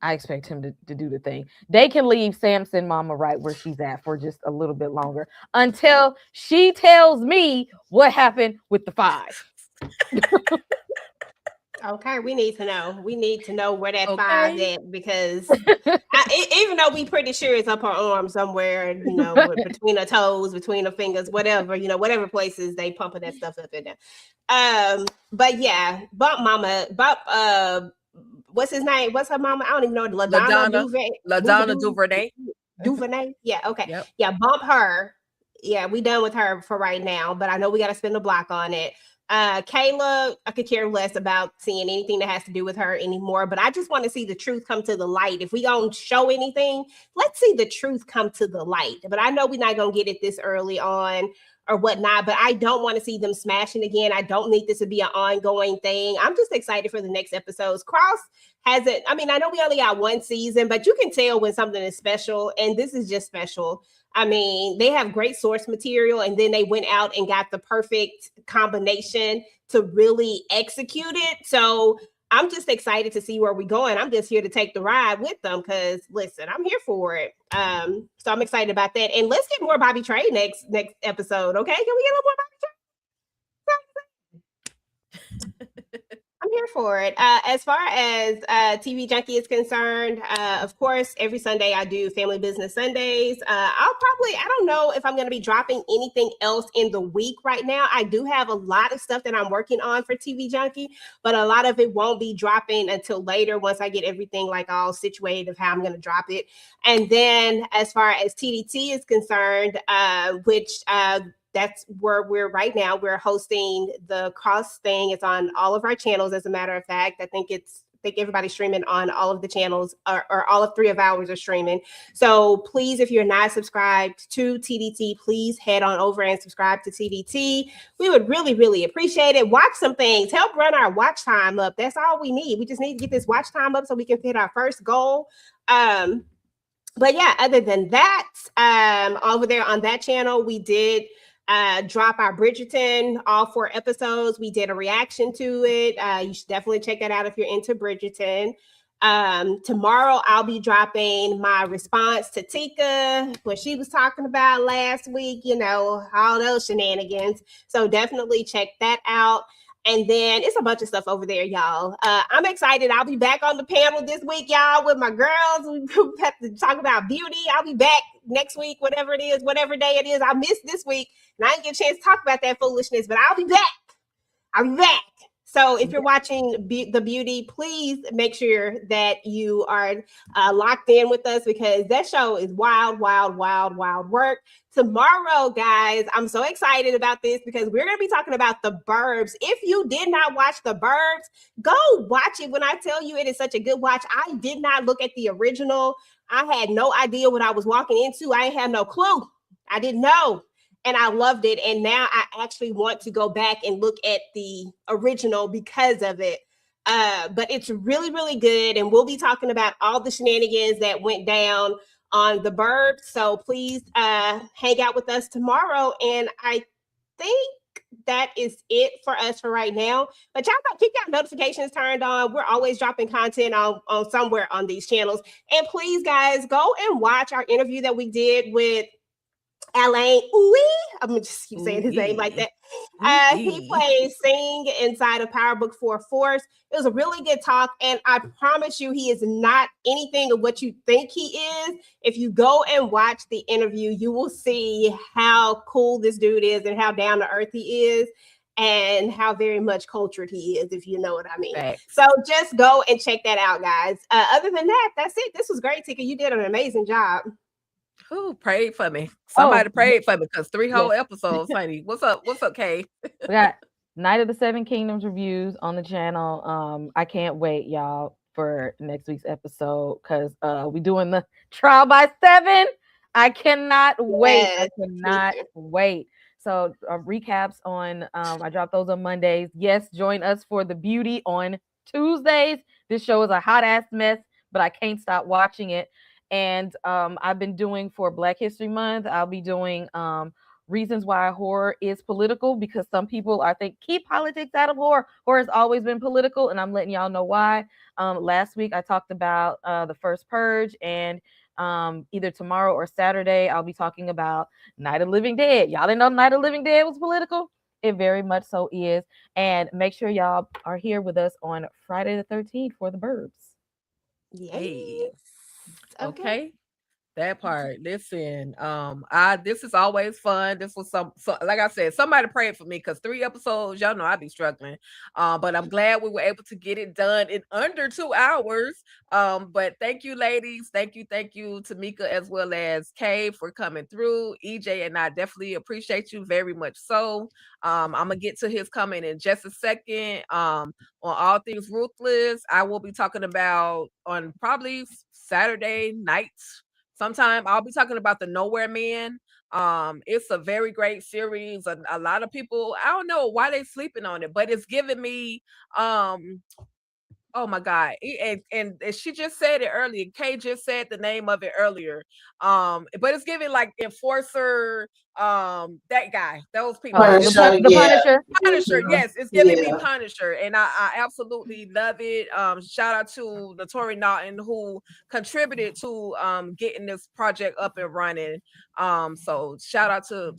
I expect him to do the thing. They can leave Samson Mama right where she's at for just a little bit longer until she tells me what happened with the 5. Okay, we need to know. We need to know where that 5 is, because even though we pretty sure it's up her arm somewhere, between her toes, between her fingers, whatever, whatever places they pumping that stuff up in there. But yeah, Bump Mama, what's his name? What's her mama? I don't even know. LaDonna Duvernay. Duvernay. Yeah. Okay. Yep. Yeah. Bump her. Yeah, we done with her for right now, but I know we got to spend a block on it. Kayla, I could care less about seeing anything that has to do with her anymore, but I just want to see the truth come to the light. If we gonna show anything, let's see the truth come to the light. But I know we're not gonna get it this early on. or whatnot, but I don't want to see them smashing again. I don't need this to be an ongoing thing. I'm just excited for the next episodes. Cross hasn't, I mean, I know we only got one season, but you can tell when something is special, and this is just special. I mean, they have great source material, and then they went out and got the perfect combination to really execute it. So I'm just excited to see where we're going. I'm just here to take the ride with them because listen, I'm here for it. So I'm excited about that. And let's get more Bobby Trey next episode. Okay, can we get a little more Bobby Trey? I'm here for it. As far as TV Junkie is concerned, of course, every Sunday I do Family Business Sundays. I don't know if I'm going to be dropping anything else in the week right now. I do have a lot of stuff that I'm working on for TV Junkie, but a lot of it won't be dropping until later once I get everything like all situated of how I'm going to drop it. And then as far as TDT is concerned, which that's where we're right now. We're hosting the Cross thing. It's on all of our channels, as a matter of fact. I think everybody's streaming on all of the channels, or all of 3 of ours are streaming. So please, if you're not subscribed to TDT, please head on over and subscribe to TDT. We would really, really appreciate it. Watch some things. Help run our watch time up. That's all we need. We just need to get this watch time up so we can hit our first goal. But yeah, other than that, over there on that channel, we did drop our Bridgerton, all 4 episodes. We did a reaction to it. You should definitely check that out if you're into Bridgerton. Tomorrow I'll be dropping my response to Tika, what she was talking about last week, all those shenanigans. So definitely check that out. And then it's a bunch of stuff over there, y'all. I'm excited. I'll be back on the panel this week, y'all, with my girls. We have to talk about beauty. I'll be back next week, whatever it is, whatever day it is. I missed this week, and I didn't get a chance to talk about that foolishness, but I'll be back. I'll be back. So if you're watching the beauty, please make sure that you are locked in with us, because that show is wild, wild, wild, wild work. Tomorrow, guys, I'm so excited about this because we're going to be talking about The Burbs. If you did not watch The Burbs, go watch it. When I tell you it is such a good watch, I did not look at the original. I had no idea what I was walking into. I had no clue. I didn't know. And I loved it. And now I actually want to go back and look at the original because of it. But it's really, really good. And we'll be talking about all the shenanigans that went down on The Burbs. So please hang out with us tomorrow. And I think that is it for us for right now. But y'all keep your notifications turned on. We're always dropping content on somewhere on these channels. And please, guys, go and watch our interview that we did with Alain, I'm gonna just keep saying his name like that. He plays Sing inside of Power Book 4 Force. It was a really good talk, and I promise you, he is not anything of what you think he is. If you go and watch the interview, you will see how cool this dude is and how down to earth he is, and how very much cultured he is, if you know what I mean. Right. So just go and check that out, guys. Other than that, that's it. This was great, Tika. You did an amazing job. Who prayed for me? Somebody prayed for me, because 3 whole episodes, honey. What's up? What's up, Kay? We got Night of the Seven Kingdoms reviews on the channel. I can't wait, y'all, for next week's episode, because we doing the trial by 7. I cannot wait. I cannot wait. So recaps on I dropped those on Mondays. Yes, join us for the beauty on Tuesdays. This show is a hot ass mess, but I can't stop watching it. And I've been doing, for Black History Month, I'll be doing reasons why horror is political, because some people, I think, keep politics out of horror. Horror has always been political, and I'm letting y'all know why. Last week I talked about the first Purge, and either tomorrow or Saturday I'll be talking about Night of the Living Dead. Y'all didn't know Night of the Living Dead was political? It very much so is. And make sure y'all are here with us on Friday the 13th for The Burbs. Yes. Okay. That part. Listen, this is always fun. This was like I said, somebody prayed for me, because 3 episodes, y'all know I'd be struggling. But I'm glad we were able to get it done in under 2 hours. But thank you, ladies. Thank you, Tamika, as well as Kay, for coming through. EJ and I definitely appreciate you very much. So I'm gonna get to his comment in just a second. On All Things Ruthless, I will be talking about on probably Saturday nights. Sometime I'll be talking about the Nowhere Man. It's a very great series. A lot of people, I don't know why they sleeping on it, but it's giving me oh my God. And she just said it earlier. Kay just said the name of it earlier. But it's giving like Enforcer, that guy, those people. Oh, Punisher, the yeah. Punisher. Punisher, Mhm. yes, it's giving me Yeah. Punisher, and I absolutely love it. Shout out to the Tori Naughton who contributed to getting this project up and running. So shout out to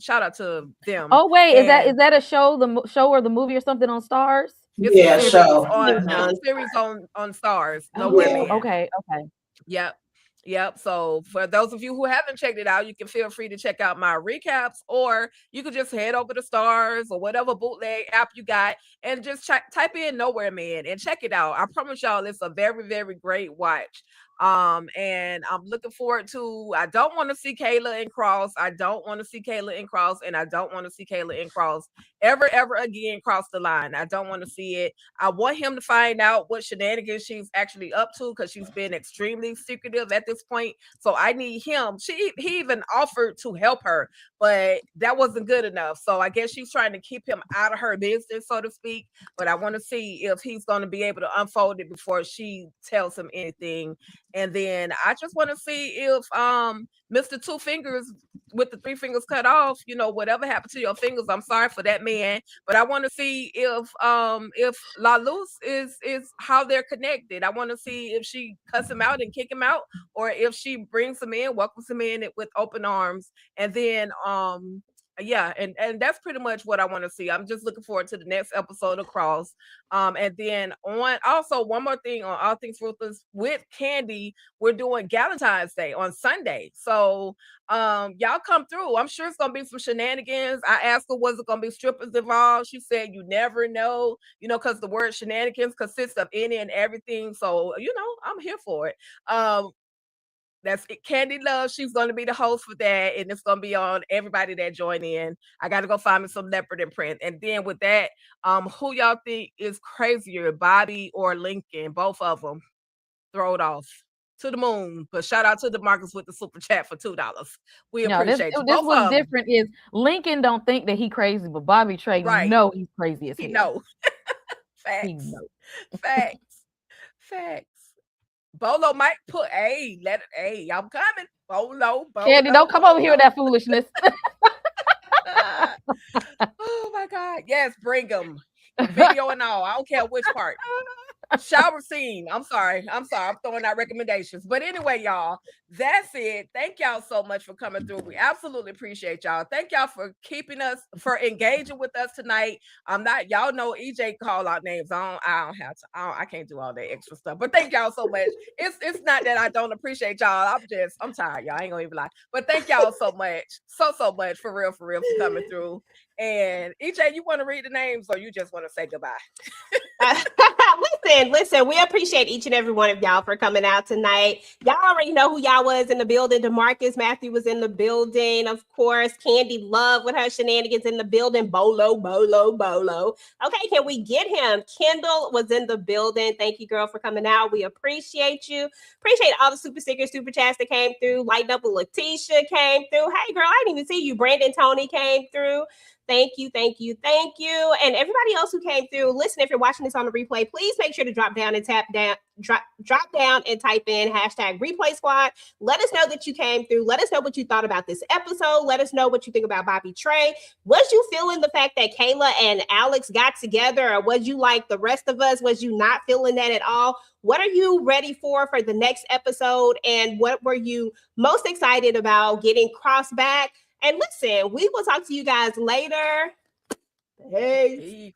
them. Oh wait, And is that a show, show or the movie or something on Stars? it's a Yeah, series show. on Mhm. Stars, Nowhere Oh, Man. okay, okay. Yep. Yep. So for those of you who haven't checked it out, you can feel free to check out my recaps, or you could just head over to Stars or whatever bootleg app you got and just type in Nowhere Man and check it out. I promise y'all it's a very, very great watch. And I'm looking forward to, I don't want to see Kayla and Cross. I don't want to see Kayla and Cross, and I don't want to see Kayla and Cross ever again cross the line. I don't want to see it. I want him to find out what shenanigans she's actually up to, because she's been extremely secretive at this point. So I need him. He even offered to help her, but that wasn't good enough. So I guess she's trying to keep him out of her business, so to speak. But I want to see if he's going to be able to unfold it before she tells him anything. And then I just want to see if Mr. Two Fingers with the 3 fingers cut off, whatever happened to your fingers, I'm sorry for that man. But I want to see if La Luz is how they're connected. I want to see if she cuts him out and kick him out, or if she brings him in, welcomes him in with open arms. And then yeah, and that's pretty much what I want to see. I'm just looking forward to the next episode of Cross. And then on also one more thing on All Things Ruthless with Candy, we're doing Valentine's Day on Sunday. So y'all come through. I'm sure it's gonna be some shenanigans. I asked her, was it gonna be strippers involved? She said you never know, because the word shenanigans consists of any and everything. So I'm here for it. That's it. Candy Love, she's going to be the host for that, and it's going to be on everybody that join in. I got to go find me some leopard and print. And then with that, who y'all think is crazier, Bobby or Lincoln? Both of them. Throw it off to the moon. But shout out to the Marcus with the super chat for $2. We appreciate you. This Both was of them. different. Is Lincoln don't think that he crazy, but Bobby Trey know he's crazy as hell. He know. Facts. He know. Facts. Bolo might put, hey, I'm coming. Bolo. Candy, don't come over here with that foolishness. Oh my God. Yes, bring them. Video and all. I don't care which part. Shower scene. I'm sorry. I'm throwing out recommendations. But anyway, y'all, that's it. Thank y'all so much for coming through. We absolutely appreciate y'all. Thank y'all for for engaging with us tonight. Y'all know EJ call out names. I don't have to. I can't do all that extra stuff. But thank y'all so much. It's not that I don't appreciate y'all. I'm tired, y'all. I ain't gonna even lie. But thank y'all so much. So much for real for coming through. And EJ, you want to read the names, or you just want to say goodbye? Listen, we appreciate each and every one of y'all for coming out tonight. Y'all already know who y'all was in the building. DeMarcus Matthew was in the building, of course. Candy Love with her shenanigans in the building. Bolo. Okay, can we get him? Kendall was in the building. Thank you, girl, for coming out. We appreciate you. Appreciate all the super stickers, super chats that came through. Lighten Up with Letitia came through. Hey, girl, I didn't even see you. Brandon Tony came through. Thank you. And everybody else who came through, listen, if you're watching this on the replay, please make sure to drop down and type in hashtag replay squad. Let us know that you came through. Let us know what you thought about this episode. Let us know what you think about Bobby Trey. Was you feeling the fact that Kayla and Alex got together, or was you like the rest of us? Was you not feeling that at all? What are you ready for the next episode? And what were you most excited about getting Cross back? And listen, we will talk to you guys later. Peace.